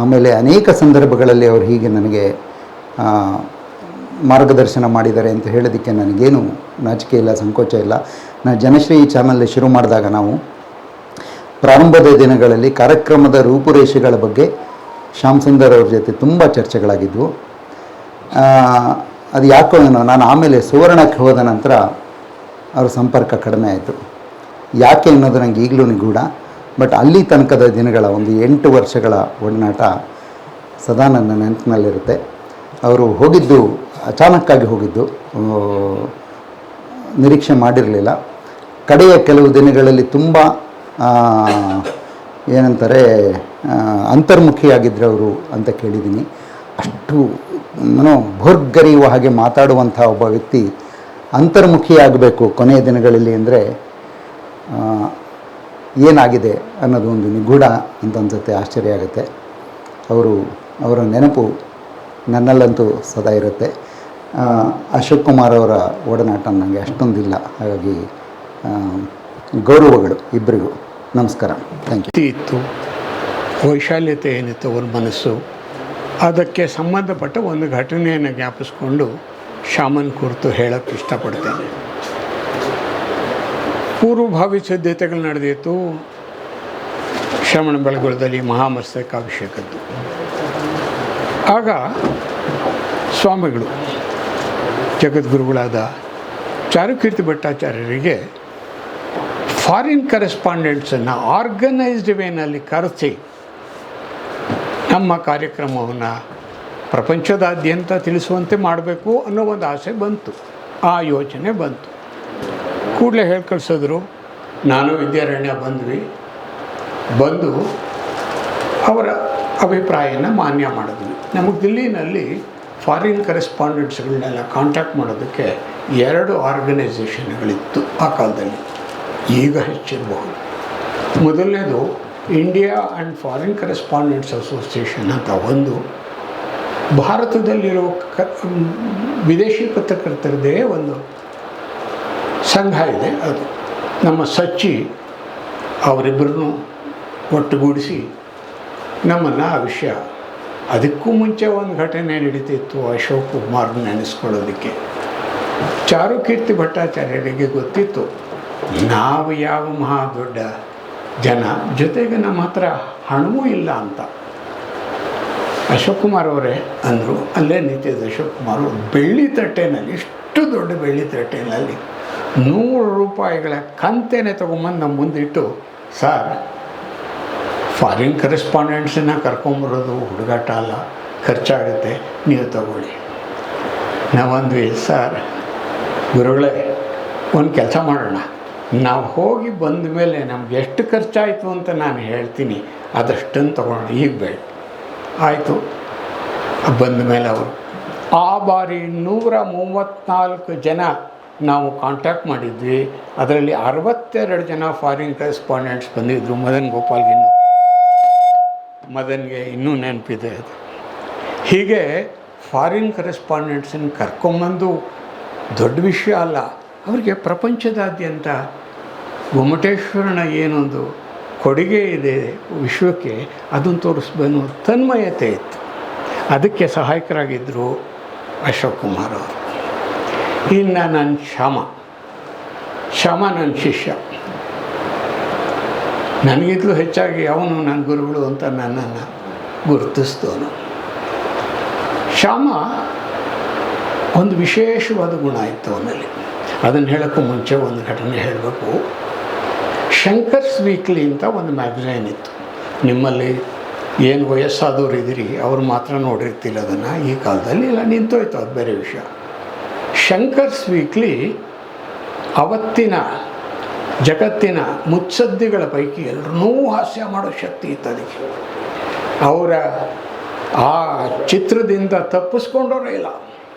[SPEAKER 2] ಆಮೇಲೆ ಅನೇಕ ಸಂದರ್ಭಗಳಲ್ಲಿ ಅವರು ಹೀಗೆ ನನಗೆ ಮಾರ್ಗದರ್ಶನ ಮಾಡಿದ್ದಾರೆ ಅಂತ ಹೇಳೋದಕ್ಕೆ ನನಗೇನು ನಾಚಿಕೆ ಇಲ್ಲ, ಸಂಕೋಚ ಇಲ್ಲ. ನಾನು ಜನಶ್ರೀ ಚಾನಲ್ ಶುರು ಮಾಡಿದಾಗ ನಾವು ಪ್ರಾರಂಭದ ದಿನಗಳಲ್ಲಿ ಕಾರ್ಯಕ್ರಮದ ರೂಪುರೇಷೆಗಳ ಬಗ್ಗೆ ಶ್ಯಾಮ್ ಸುಂದರ್ ಅವ್ರ ಜೊತೆ ತುಂಬ ಚರ್ಚೆಗಳಾಗಿದ್ವು. ಅದು ಯಾಕೋ ಏನೋ ನಾನು ಆಮೇಲೆ ಸುವರ್ಣಕ್ಕೆ ಹೋದ ನಂತರ ಅವ್ರ ಸಂಪರ್ಕ ಕಡಿಮೆ ಆಯಿತು. ಯಾಕೆ ಅನ್ನೋದು ನನಗೆ ಈಗಲೂ ನಿಗೂಢ. ಬಟ್ ಅಲ್ಲಿ ತನಕದ ದಿನಗಳ ಒಂದು 8 ವರ್ಷಗಳ ಒಡನಾಟ ಸದಾ ನನ್ನ ನೆನಪಿನಲ್ಲಿರುತ್ತೆ. ಅವರು ಹೋಗಿದ್ದು ಅಚಾನಕ್ಕಾಗಿ ಹೋಗಿದ್ದು, ನಿರೀಕ್ಷೆ ಮಾಡಿರಲಿಲ್ಲ. ಕಡೆಯ ಕೆಲವು ದಿನಗಳಲ್ಲಿ ತುಂಬ ಏನಂತಾರೆ ಅಂತರ್ಮುಖಿಯಾಗಿದ್ದರು ಅವರು ಅಂತ ಕೇಳಿದ್ದೀನಿ. ಅಷ್ಟು ಭೋರ್ಗರೆಯುವ ಹಾಗೆ ಮಾತಾಡುವಂಥ ಒಬ್ಬ ವ್ಯಕ್ತಿ ಅಂತರ್ಮುಖಿಯಾಗಬೇಕು ಕೊನೆಯ ದಿನಗಳಲ್ಲಿ ಅಂದರೆ ಏನಾಗಿದೆ ಅನ್ನೋದು ಒಂದು ನಿಗೂಢ ಅಂತ ಅನ್ಸುತ್ತೆ, ಆಶ್ಚರ್ಯ ಆಗುತ್ತೆ. ಅವರ ನೆನಪು ನನ್ನಲ್ಲಂತೂ ಸದಾ ಇರುತ್ತೆ. ಅಶೋಕ್ ಕುಮಾರ್ ಅವರ ಒಡನಾಟ ನನಗೆ ಅಷ್ಟೊಂದಿಲ್ಲ, ಹಾಗಾಗಿ ಗೌರವಗಳು ಇಬ್ಬರಿಗೂ. ನಮಸ್ಕಾರ, ಥ್ಯಾಂಕ್ ಯು.
[SPEAKER 3] ಇತ್ತು ವೈಶಾಲ್ಯತೆ ಏನಿತ್ತು ಅವ್ರ ಮನಸ್ಸು, ಅದಕ್ಕೆ ಸಂಬಂಧಪಟ್ಟ ಒಂದು ಘಟನೆಯನ್ನು ಜ್ಞಾಪಿಸ್ಕೊಂಡು ಶ್ಯಾಮನ್ ಕುರಿತು ಹೇಳೋಕ್ಕೆ ಇಷ್ಟಪಡ್ತೇನೆ. ಪೂರ್ವಭಾವಿ ಸಿದ್ಧತೆಗಳು ನಡೆದಿತ್ತು ಶ್ರವಣ ಬೆಳಗೊಳದಲ್ಲಿ ಮಹಾಮಸ್ತಕಾಭಿಷೇಕದ್ದು. ಆಗ ಸ್ವಾಮಿಗಳು ಜಗದ್ಗುರುಗಳಾದ ಚಾರುಕೀರ್ತಿ ಭಟ್ಟಾಚಾರ್ಯರಿಗೆ ಫಾರಿನ್ ಕರೆಸ್ಪಾಂಡೆಂಟ್ಸನ್ನು ಆರ್ಗನೈಸ್ಡ್ ವೇನಲ್ಲಿ ಕರೆಸಿ ನಮ್ಮ ಕಾರ್ಯಕ್ರಮವನ್ನು ಪ್ರಪಂಚದಾದ್ಯಂತ ತಿಳಿಸುವಂತೆ ಮಾಡಬೇಕು ಅನ್ನೋ ಒಂದು ಆಸೆ ಬಂತು, ಆ ಯೋಚನೆ ಬಂತು. ಕೂಡಲೇ ಹೇಳಿ ಕಳಿಸಿದ್ರು. ನಾನು ವಿದ್ಯಾರಣ್ಯ ಬಂದು ಅವರ ಅಭಿಪ್ರಾಯನ ಮಾನ್ಯ ಮಾಡಿದ್ವಿ. ನಮಗೆ ದಿಲ್ಲಿನಲ್ಲಿ ಫಾರಿನ್ ಕರೆಸ್ಪಾಂಡೆಂಟ್ಸ್ಗಳನ್ನೆಲ್ಲ ಕಾಂಟ್ಯಾಕ್ಟ್ ಮಾಡೋದಕ್ಕೆ 2 ಆರ್ಗನೈಸೇಷನ್ಗಳಿತ್ತು ಆ ಕಾಲದಲ್ಲಿ, ಈಗ ಹೆಚ್ಚಿರಬಹುದು. ಮೊದಲನೇದು ಇಂಡಿಯಾ ಆ್ಯಂಡ್ ಫಾರಿನ್ ಕರೆಸ್ಪಾಂಡೆಂಟ್ಸ್ ಅಸೋಸಿಯೇಷನ್ ಅಂತ ಒಂದು, ಭಾರತದಲ್ಲಿರೋ ವಿದೇಶಿ ಪತ್ರಕರ್ತರದೇ ಒಂದು ಸಂಘ ಇದೆ. ಅದು ನಮ್ಮ ಸಚ್ಚಿ ಅವರಿಬ್ಬರನ್ನು ಒಟ್ಟುಗೂಡಿಸಿ ನಮ್ಮನ್ನು ಆ ವಿಷಯ, ಅದಕ್ಕೂ ಮುಂಚೆ ಒಂದು ಘಟನೆ ನಡೀತಿತ್ತು ಅಶೋಕ್ ಕುಮಾರ್ ನೆನೆಸ್ಕೊಳ್ಳೋದಕ್ಕೆ. ಚಾರುಕೀರ್ತಿ ಭಟ್ಟಾಚಾರ್ಯರಿಗೆ ಗೊತ್ತಿತ್ತು ನಾವು ಯಾವ ಮಹಾ ದೊಡ್ಡ ಜನ, ಜೊತೆಗೆ ನಮ್ಮ ಹತ್ರ ಹಣವೂ ಇಲ್ಲ ಅಂತ. ಅಶೋಕ್ ಕುಮಾರ್ ಅವರೇ ಅಂದರು. ಅಲ್ಲೇ ನಿಂತಿದ್ದ ಅಶೋಕ್ ಕುಮಾರ್ ಬೆಳ್ಳಿ ತಟ್ಟೆನಲ್ಲಿ, ಇಷ್ಟು ದೊಡ್ಡ ಬೆಳ್ಳಿ ತಟ್ಟೆನಲ್ಲಿ 100 ರೂಪಾಯಿಗಳ ಕಂತೆನೆ ತೊಗೊಂಬಂದು ನಮ್ಮ ಮುಂದಿಟ್ಟು, ಸರ್ ಫಾರಿನ್ ಕರೆಸ್ಪಾಂಡೆಂಟ್ಸನ್ನ ಕರ್ಕೊಂಬರೋದು ಹುಡುಗಾಟ ಅಲ್ಲ, ಖರ್ಚಾಗುತ್ತೆ, ನೀವು ತಗೊಳ್ಳಿ. ನಾವಂದ್ವಿ, ಸರ್ ಗುರುಗಳೇ ಒಂದು ಕೆಲಸ ಮಾಡೋಣ, ನಾವು ಹೋಗಿ ಬಂದ ಮೇಲೆ ನಮ್ಗೆ ಎಷ್ಟು ಖರ್ಚಾಯಿತು ಅಂತ ನಾನು ಹೇಳ್ತೀನಿ, ಅದಷ್ಟನ್ನು ತೊಗೊಂಡು ಈಗ ಬೇಡ. ಆಯಿತು. ಬಂದ ಮೇಲೆ ಅವರು ಆ ಬಾರಿ 134 ಜನ ನಾವು ಕಾಂಟ್ಯಾಕ್ಟ್ ಮಾಡಿದ್ವಿ. ಅದರಲ್ಲಿ 62 ಜನ ಫಾರಿನ್ ಕರೆಸ್ಪಾಂಡೆಂಟ್ಸ್ ಬಂದಿದ್ದರು. ಮದನ್ಗೆ ಇನ್ನೂ ನೆನಪಿದೆ ಅದು. ಹೀಗೆ ಫಾರಿನ್ ಕರೆಸ್ಪಾಂಡೆಂಟ್ಸನ್ನು ಕರ್ಕೊಂಬಂದು ದೊಡ್ಡ ವಿಷಯ ಅಲ್ಲ, ಅವರಿಗೆ ಪ್ರಪಂಚದಾದ್ಯಂತ ಗೊಮ್ಮಟೇಶ್ವರನ ಏನೊಂದು ಕೊಡುಗೆ ಇದೆ ವಿಶ್ವಕ್ಕೆ ಅದನ್ನು ತೋರಿಸ್ಬೇಕು ತನ್ಮಯತೆ ಇತ್ತು. ಅದಕ್ಕೆ ಸಹಾಯಕರಾಗಿದ್ದರು ಅಶೋಕ್ ಕುಮಾರ್ ಅವರು. ಇನ್ನು ನನ್ನ ಶ್ಯಾಮ ನನ್ನ ಶಿಷ್ಯ. ನನಗಿಂತಲೂ ಹೆಚ್ಚಾಗಿ ಅವನು ನನ್ನ ಗುರುಗಳು ಅಂತ ನನ್ನನ್ನು ಗುರುತಿಸಿದವನು. ಶ್ಯಾಮ ಒಂದು ವಿಶೇಷವಾದ ಗುಣ ಇತ್ತು ಅವನಲ್ಲಿ. ಅದನ್ನು ಹೇಳೋಕ್ಕೂ ಮುಂಚೆ ಒಂದು ಘಟನೆ ಹೇಳಬೇಕು. ಶಂಕರ್ಸ್ ವೀಕ್ಲಿ ಅಂತ ಒಂದು ಮ್ಯಾಗಝೈನ್ ಇತ್ತು. ನಿಮ್ಮಲ್ಲಿ ಏನು ವಯಸ್ಸಾದವ್ರು ಇದ್ದೀರಿ ಅವ್ರು ಮಾತ್ರ ನೋಡಿರ್ತಿಲ್ಲ ಅದನ್ನು. ಈ ಕಾಲದಲ್ಲಿ ಎಲ್ಲ ನಿಂತೋಯ್ತು, ಅದು ಬೇರೆ ವಿಷಯ. ಶಂಕರ್ಸ್ ವೀಕ್ಲಿ ಅವತ್ತಿನ ಜಗತ್ತಿನ ಮುತ್ಸದ್ದಿಗಳ ಪೈಕಿ ಎಲ್ಲರನ್ನೂ ಹಾಸ್ಯ ಮಾಡೋ ಶಕ್ತಿ ಇತ್ತು ಅದಕ್ಕೆ. ಅವರ ಆ ಚಿತ್ರದಿಂದ ತಪ್ಪಿಸ್ಕೊಂಡವರೇ ಇಲ್ಲ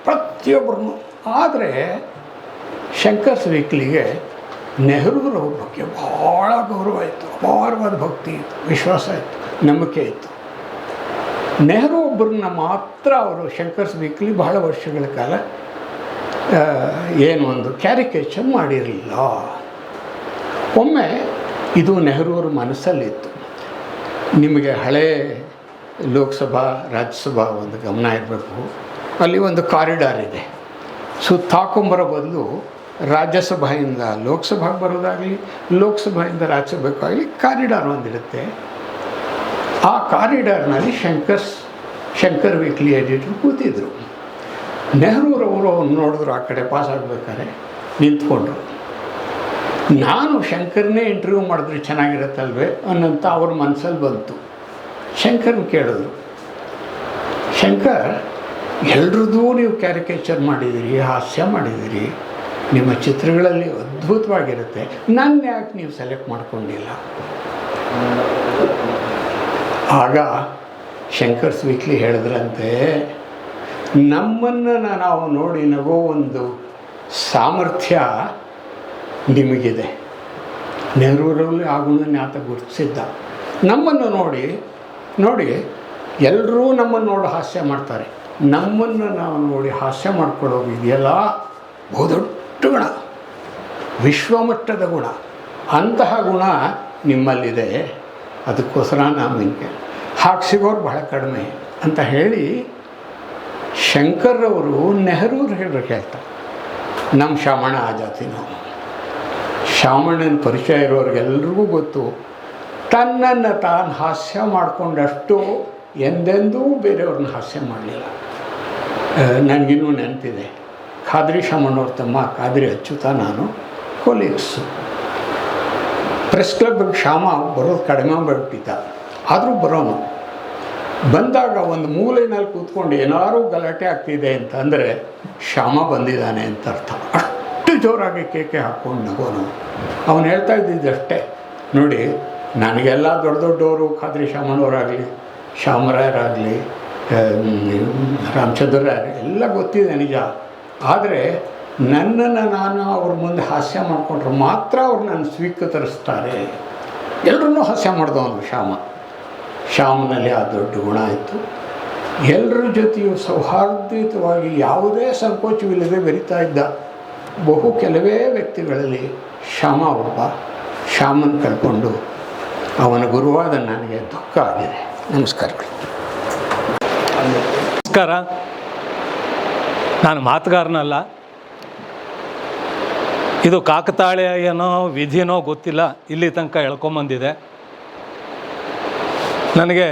[SPEAKER 3] ಪ್ರತಿಯೊಬ್ಬರನ್ನು. ಆದರೆ ಶಂಕರ್ಸ್ ವೀಕ್ಲಿಗೆ ನೆಹರೂರವ್ರ ಬಗ್ಗೆ ಭಾಳ ಗೌರವ ಇತ್ತು, ಅಪಾರವಾದ ಭಕ್ತಿ ಇತ್ತು, ವಿಶ್ವಾಸ ಇತ್ತು, ನಂಬಿಕೆ ಇತ್ತು. ನೆಹರು ಒಬ್ಬರನ್ನ ಮಾತ್ರ ಅವರು ಶಂಕರ್ಸ್ ವೀಕ್ಲಿ ಬಹಳ ವರ್ಷಗಳ ಕಾಲ ಏನು ಒಂದು ಕ್ಯಾರಿಕೇಚರ್ ಮಾಡಿರಲಿಲ್ಲ. ಒಮ್ಮೆ ಇದು ನೆಹರೂರ ಮನಸ್ಸಲ್ಲಿತ್ತು. ನಿಮಗೆ ಹಳೇ ಲೋಕಸಭಾ ರಾಜ್ಯಸಭಾ ಒಂದು ಗಮನ ಇರಬೇಕು. ಅಲ್ಲಿ ಒಂದು ಕಾರಿಡಾರ್ ಇದೆ. ಸುತ್ತಾಕೊಂಬರೋ ಬದಲು ರಾಜ್ಯಸಭೆಯಿಂದ ಲೋಕಸಭೆಗೆ ಬರೋದಾಗಲಿ, ಲೋಕಸಭೆಯಿಂದ ರಾಜ್ಯಸಭೆಗಾಗಲಿ ಕಾರಿಡಾರ್ ಒಂದಿರುತ್ತೆ. ಆ ಕಾರಿಡಾರ್ನಲ್ಲಿ ಶಂಕರ್ ವೀಕ್ಲಿ ಎಡಿಟರ್ ಕೂತಿದ್ರು. ನೆಹರೂರವರು ನೋಡಿದ್ರು, ಆ ಕಡೆ ಪಾಸ್ ಆಗಬೇಕಾದ್ರೆ ನಿಂತ್ಕೊಂಡ್ರು. ನಾನು ಶಂಕರ್ನೇ ಇಂಟರ್ವ್ಯೂ ಮಾಡಿದ್ರೆ ಚೆನ್ನಾಗಿರುತ್ತಲ್ವೇ ಅನ್ನೋಂಥ ಅವ್ರ ಮನಸ್ಸಲ್ಲಿ ಬಂತು. ಶಂಕರ್ನ ಕೇಳಿದ್ರು, ಶಂಕರ್, ಎಲ್ರದ್ದೂ ನೀವು ಕ್ಯಾರಿಕೇಚರ್ ಮಾಡಿದ್ದೀರಿ, ಹಾಸ್ಯ ಮಾಡಿದ್ದೀರಿ, ನಿಮ್ಮ ಚಿತ್ರಗಳಲ್ಲಿ ಅದ್ಭುತವಾಗಿರುತ್ತೆ, ನನ್ನ ಯಾಕೆ ನೀವು ಸೆಲೆಕ್ಟ್ ಮಾಡ್ಕೊಂಡಿಲ್ಲ? ಆಗ ಶಂಕರ್ಸ್ ವೀಕ್ಲಿ ಹೇಳಿದ್ರಂತೆ, ನಮ್ಮನ್ನು ನಾವು ನೋಡಿ ನಗೋ ಒಂದು ಸಾಮರ್ಥ್ಯ ನಿಮಗಿದೆ. ನೆಹರೂರಲ್ಲಿ ಆ ಗುಣನ ಆತ ಗುರುತಿಸಿದ್ದ. ನಮ್ಮನ್ನು ನೋಡಿ ಎಲ್ಲರೂ ನಮ್ಮನ್ನು ನೋಡಿ ಹಾಸ್ಯ ಮಾಡ್ತಾರೆ. ನಮ್ಮನ್ನು ನಾವು ನೋಡಿ ಹಾಸ್ಯ ಮಾಡ್ಕೊಳ್ಳೋದು ಇದೆಯಲ್ಲ ಬಹುದೊಡ್ಡ ಗುಣ, ವಿಶ್ವಮಟ್ಟದ ಗುಣ. ಅಂತಹ ಗುಣ ನಿಮ್ಮಲ್ಲಿದೆ. ಅದಕ್ಕೋಸ್ಕರ ನಾವು ನಿಮಗೆ ಹಾಗೆ ಸಿಗೋರು ಬಹಳ ಕಡಿಮೆ ಅಂತ ಹೇಳಿ ಶಂಕರ್ ಅವರು ನೆಹರೂರು ಹೇಳ್ತಾರೆ, ನಮ್ಮ ಶಾಮಣ್ಣ ಆ ಜಾತಿ. ನಾವು ಶಾಮಣ್ಣನ ಪರಿಚಯ ಇರೋರಿಗೆಲ್ರಿಗೂ ಗೊತ್ತು, ತನ್ನನ್ನು ತಾನು ಹಾಸ್ಯ ಮಾಡಿಕೊಂಡಷ್ಟು ಎಂದೆಂದೂ ಬೇರೆಯವ್ರನ್ನ ಹಾಸ್ಯ ಮಾಡಲಿಲ್ಲ. ನನಗಿನ್ನೂ ನೆನಪಿದೆ, ಖಾದ್ರಿ ಶಾಮಣ್ಣವ್ರ ತಮ್ಮ ಖಾದ್ರಿ ಅಚ್ಚುತ ನಾನು ಕೊಲೀಗ್ಸು. ಪ್ರೆಸ್ ಕ್ಲಬ್ಗೆ ಶ್ಯಾಮ ಬರೋದು ಕಡಿಮೆ ಮಾಡಿಬಿಟ್ಟಿದ್ದ, ಆದರೂ ಬರೋನು. ಬಂದಾಗ ಒಂದು ಮೂಲೆಯಲ್ಲಿ ಕೂತ್ಕೊಂಡು ಏನಾದರೂ ಗಲಾಟೆ ಆಗ್ತಿದೆ ಅಂತಂದರೆ ಶ್ಯಾಮ ಬಂದಿದ್ದಾನೆ ಅಂತ ಅರ್ಥ. ಅಷ್ಟು ಜೋರಾಗಿ ಕೇಕೆ ಹಾಕ್ಕೊಂಡು ನಗೋನು. ಅವನು ಹೇಳ್ತಾ ಇದ್ದಿದ್ದಷ್ಟೇ, ನೋಡಿ ನನಗೆಲ್ಲ ದೊಡ್ಡ ದೊಡ್ಡವರು ಖಾದ್ರಿ ಶಾಮಣ್ಣವರಾಗಲಿ, ಶ್ಯಾಮರಾಯರಾಗಲಿ, ರಾಮಚಂದ್ರರಾಯರು ಎಲ್ಲ ಗೊತ್ತಿದೆ ನಿಜ. ಆದರೆ ನನ್ನನ್ನು ನಾನು ಅವ್ರ ಮುಂದೆ ಹಾಸ್ಯ ಮಾಡಿಕೊಂಡ್ರೆ ಮಾತ್ರ ಅವ್ರು ನನ್ನ ಸ್ವೀಕರಿಸ್ತಾರೆ. ಎಲ್ಲರನ್ನೂ ಹಾಸ್ಯ ಮಾಡಿದವನು ಶ್ಯಾಮನಲ್ಲಿ ಆ ದೊಡ್ಡ ಗುಣ ಇತ್ತು. ಎಲ್ಲರ ಜೊತೆಯೂ ಸೌಹಾರ್ದಯುತವಾಗಿ ಯಾವುದೇ ಸಂಕೋಚವಿಲ್ಲದೆ ಬೆರೀತಾ ಇದ್ದ. ಕೆಲವೇ ವ್ಯಕ್ತಿಗಳಲ್ಲಿ ಶ್ಯಾಮ ಒಬ್ಬ. ಶ್ಯಾಮನ ಕಳ್ಕೊಂಡು ಅವನ ಗುರುವಾದ ನನಗೆ ದುಃಖ ಆಗಿದೆ. ನಮಸ್ಕಾರಗಳು.
[SPEAKER 4] ನಮಸ್ಕಾರ. ನಾನು ಮಾತುಗಾರನಲ್ಲ. ಇದು ಕಾಕತಾಳೀಯ ಏನೋ ವಿಧಿನೋ ಗೊತ್ತಿಲ್ಲ, ಇಲ್ಲಿ ತನಕ ಎಳ್ಕೊಂಬಂದಿದೆ. ನನಗೆ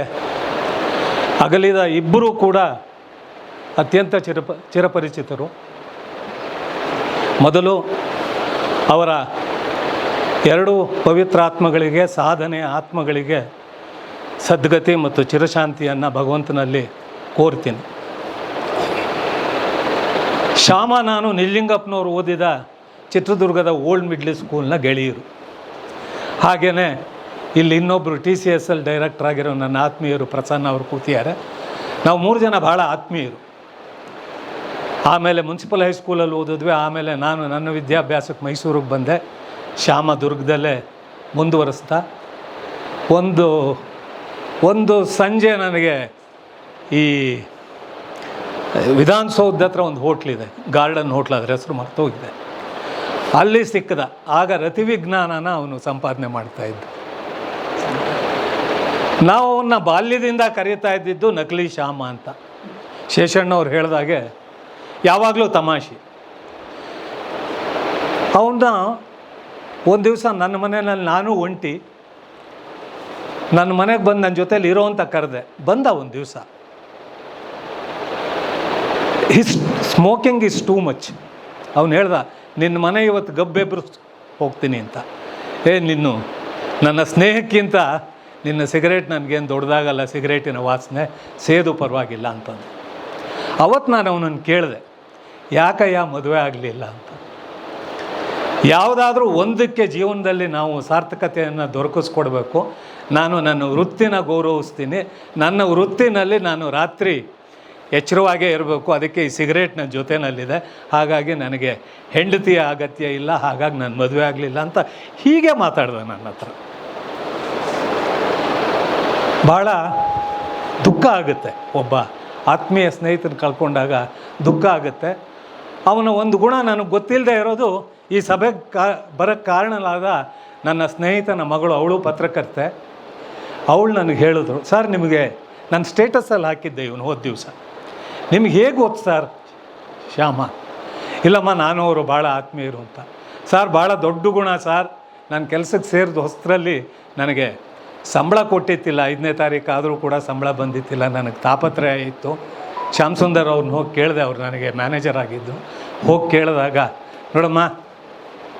[SPEAKER 4] ಅಗಲಿದ ಇಬ್ಬರೂ ಕೂಡ ಅತ್ಯಂತ ಚಿರಪರಿಚಿತರು. ಮೊದಲು ಅವರ 2 ಪವಿತ್ರ ಆತ್ಮಗಳಿಗೆ, ಸಾಧನೆ ಆತ್ಮಗಳಿಗೆ ಸದ್ಗತಿ ಮತ್ತು ಚಿರಶಾಂತಿಯನ್ನು ಭಗವಂತನಲ್ಲಿ ಕೋರ್ತೀನಿ. ಶ್ಯಾಮ ನಾನು ನಿಜಲಿಂಗಪ್ಪನವರು ಓದಿದ ಚಿತ್ರದುರ್ಗದ ಓಲ್ಡ್ ಮಿಡ್ಲ್ ಸ್ಕೂಲ್ನ ಗೆಳೆಯರು. ಹಾಗೆಯೇ ಇಲ್ಲಿ ಇನ್ನೊಬ್ಬರು TCSL ಡೈರೆಕ್ಟರ್ ಆಗಿರೋ ನನ್ನ ಆತ್ಮೀಯರು ಪ್ರಸನ್ನ ಅವರು ಕೂತಿದ್ದಾರೆ. ನಾವು 3 ಜನ ಭಾಳ ಆತ್ಮೀಯರು. ಆಮೇಲೆ ಮುನ್ಸಿಪಲ್ ಹೈಸ್ಕೂಲಲ್ಲಿ ಓದಿದ್ವಿ. ಆಮೇಲೆ ನಾನು ನನ್ನ ವಿದ್ಯಾಭ್ಯಾಸಕ್ಕೆ ಮೈಸೂರಿಗೆ ಬಂದೆ. ಶ್ಯಾಮ ದುರ್ಗದಲ್ಲೇ ಮುಂದುವರಿಸ್ತಾ ಒಂದು ಸಂಜೆ ನನಗೆ ಈ ವಿಧಾನಸೌಧದ ಹತ್ರ ಒಂದು ಹೋಟ್ಲಿದೆ, ಗಾರ್ಡನ್ ಹೋಟ್ಲ್, ಅದ್ರ ಹೆಸರು ಮರ್ತೋಗಿದೆ. ಅಲ್ಲಿ ಸಿಕ್ಕದ. ಆಗ ರತಿವಿಜ್ಞಾನನ ಅವನು ಸಂಪಾದನೆ ಮಾಡ್ತಾಯಿದ್ದ. ನಾವು ಅವನ್ನ ಬಾಲ್ಯದಿಂದ ಕರೀತಾ ಇದ್ದಿದ್ದು ನಕಲಿ ಶ್ಯಾಮ ಅಂತ. ಶೇಷಣ್ಣವ್ರು ಹೇಳಿದಾಗೆ ಯಾವಾಗಲೂ ತಮಾಷೆ. ಅವನ್ನ ಒಂದು ದಿವಸ ನನ್ನ ಮನೆಯಲ್ಲಿ ನಾನು ಒಂಟಿ, ನನ್ನ ಮನೆಗೆ ಬಂದು ನನ್ನ ಜೊತೇಲಿ ಇರೋ ಅಂತ ಕರೆದೆ. ಬಂದ ಒಂದು ದಿವಸ, ಸ್ಮೋಕಿಂಗ್ ಇಸ್ ಟೂ ಮಚ್. ಅವನು ಹೇಳ್ದ, ನಿನ್ನ ಮನೆ ಇವತ್ತು ಗಬ್ಬೆಬ್ರು ಹೋಗ್ತೀನಿ ಅಂತ. ನಿನ್ನು ನನ್ನ ಸ್ನೇಹಕ್ಕಿಂತ ನಿನ್ನ ಸಿಗರೇಟ್ ನನಗೇನು ದೊಡ್ಡದಾಗಲ್ಲ, ಸಿಗರೇಟಿನ ವಾಸನೆ ಸೇದು ಪರವಾಗಿಲ್ಲ ಅಂತಂದು. ಅವತ್ತು ನಾನು ಅವನನ್ನು ಕೇಳಿದೆ, ಯಾಕಯ್ಯ ಮದುವೆ ಆಗಲಿಲ್ಲ ಅಂತ. ಯಾವುದಾದ್ರೂ ಒಂದಕ್ಕೆ ಜೀವನದಲ್ಲಿ ನಾವು ಸಾರ್ಥಕತೆಯನ್ನು ದೊರಕಿಸ್ಕೊಡ್ಬೇಕು. ನಾನು ನನ್ನ ವೃತ್ತಿನ ಗೌರವಿಸ್ತೀನಿ. ನನ್ನ ವೃತ್ತಿನಲ್ಲಿ ನಾನು ರಾತ್ರಿ ಎಚ್ಚರವಾಗೇ ಇರಬೇಕು. ಅದಕ್ಕೆ ಈ ಸಿಗರೇಟ್ ನನ್ನ ಜೊತೆಯಲ್ಲಿದೆ. ಹಾಗಾಗಿ ನನಗೆ ಹೆಂಡತಿಯ ಅಗತ್ಯ ಇಲ್ಲ, ಹಾಗಾಗಿ ನಾನು ಮದುವೆ ಆಗಲಿಲ್ಲ ಅಂತ ಹೀಗೆ ಮಾತಾಡ್ದೆ ನನ್ನ ಹತ್ರ. ಭಾಳ ದುಃಖ ಆಗುತ್ತೆ. ಒಬ್ಬ ಆತ್ಮೀಯ ಸ್ನೇಹಿತನ ಕಳ್ಕೊಂಡಾಗ ದುಃಖ ಆಗುತ್ತೆ. ಅವನ ಒಂದು ಗುಣ ನನಗೆ ಗೊತ್ತಿಲ್ಲದೆ ಇರೋದು, ಈ ಸಭೆಗೆ ಬರೋಕ್ಕೆ ಕಾರಣಲಾದ ನನ್ನ ಸ್ನೇಹಿತನ ಮಗಳು, ಅವಳು ಪತ್ರಕರ್ತೆ. ಅವಳು ನನಗೆ ಹೇಳಿದ್ರು, ಸರ್ ನಿಮಗೆ ನನ್ನ ಸ್ಟೇಟಸಲ್ಲಿ ಹಾಕಿದ್ದೆ ಇವನು ಹೋದ ದಿವಸ, ನಿಮ್ಗೆ ಹೇಗೆ ಗೊತ್ತು ಸರ್ ಶ್ಯಾಮ? ಇಲ್ಲಮ್ಮ, ನಾನು ಅವರು ಭಾಳ ಆತ್ಮೀಯರು ಅಂತ. ಸರ್ ಭಾಳ ದೊಡ್ಡ ಗುಣ ಸರ್. ನಾನು ಕೆಲಸಕ್ಕೆ ಸೇರಿದ ಹೊಸರಲ್ಲಿ ನನಗೆ ಸಂಬಳ ಕೊಟ್ಟಿತ್ತಿಲ್ಲ. 5ನೇ ತಾರೀಕು ಆದರೂ ಕೂಡ ಸಂಬಳ ಬಂದಿತ್ತಿಲ್ಲ. ನನಗೆ ತಾಪತ್ರಯ ಇತ್ತು. ಶ್ಯಾಮ್ ಸುಂದರ್ ಅವ್ರನ್ನ ಹೋಗಿ ಕೇಳಿದೆ. ಅವ್ರು ನನಗೆ ಮ್ಯಾನೇಜರ್ ಆಗಿದ್ದು. ಹೋಗಿ ಕೇಳಿದಾಗ, ನೋಡಮ್ಮ,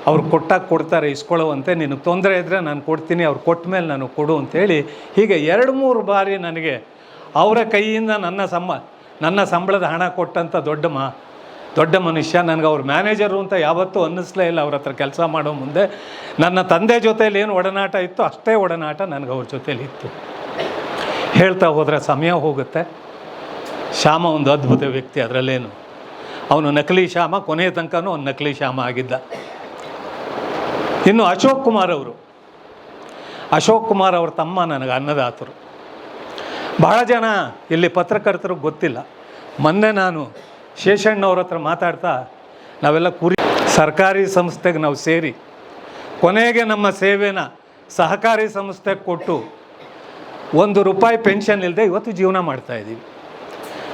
[SPEAKER 4] ಅವ್ರು ಕೊಟ್ಟಾಗ ಕೊಡ್ತಾರೆ, ಇಸ್ಕೊಳ್ಳುವಂತೆ, ನಿನಗೆ ತೊಂದರೆ ಇದ್ದರೆ ನಾನು ಕೊಡ್ತೀನಿ, ಅವ್ರು ಕೊಟ್ಟ ಮೇಲೆ ನನಗೆ ಕೊಡು ಅಂತೇಳಿ ಹೀಗೆ 2-3 ಬಾರಿ ನನಗೆ ಅವರ ಕೈಯಿಂದ ನನ್ನ ಸಂಬಳದ ಹಣ ಕೊಟ್ಟಂಥ ದೊಡ್ಡ ಮನುಷ್ಯ. ನನಗೆ ಅವ್ರ ಮ್ಯಾನೇಜರು ಅಂತ ಯಾವತ್ತೂ ಅನ್ನಿಸ್ಲೇ ಇಲ್ಲ. ಅವ್ರ ಹತ್ರ ಕೆಲಸ ಮಾಡೋ ಮುಂದೆ ನನ್ನ ತಂದೆ ಜೊತೇಲಿ ಏನು ಒಡನಾಟ ಇತ್ತು ಅಷ್ಟೇ ಒಡನಾಟ ನನಗೆ ಅವ್ರ ಜೊತೇಲಿ ಇತ್ತು. ಹೇಳ್ತಾ ಹೋದರೆ ಸಮಯ ಹೋಗುತ್ತೆ. ಶ್ಯಾಮ ಒಂದು ಅದ್ಭುತ ವ್ಯಕ್ತಿ, ಅದರಲ್ಲೇನು. ಅವನು ನಕಲಿ ಶ್ಯಾಮ, ಕೊನೆಯ ತನಕನೂ ಅವನು ನಕಲಿ ಶ್ಯಾಮ ಆಗಿದ್ದ. ಇನ್ನು ಅಶೋಕ್ ಕುಮಾರ್ ಅವ್ರ ತಮ್ಮ ನನಗೆ ಅನ್ನದಾತರು. ಬಹಳ ಜನ ಇಲ್ಲಿ ಪತ್ರಕರ್ತರಿಗೆ ಗೊತ್ತಿಲ್ಲ. ಮೊನ್ನೆ ನಾನು ಶೇಷಣ್ಣವ್ರ ಹತ್ರ ಮಾತಾಡ್ತಾ, ನಾವೆಲ್ಲ ಸರ್ಕಾರಿ ಸಂಸ್ಥೆಗೆ ನಾವು ಸೇರಿ ಕೊನೆಗೆ ನಮ್ಮ ಸೇವೆನ ಸಹಕಾರಿ ಸಂಸ್ಥೆಗೆ ಕೊಟ್ಟು ₹1 ಪೆನ್ಷನ್ ಇಲ್ಲದೆ ಇವತ್ತು ಜೀವನ ಮಾಡ್ತಾಯಿದ್ದೀವಿ.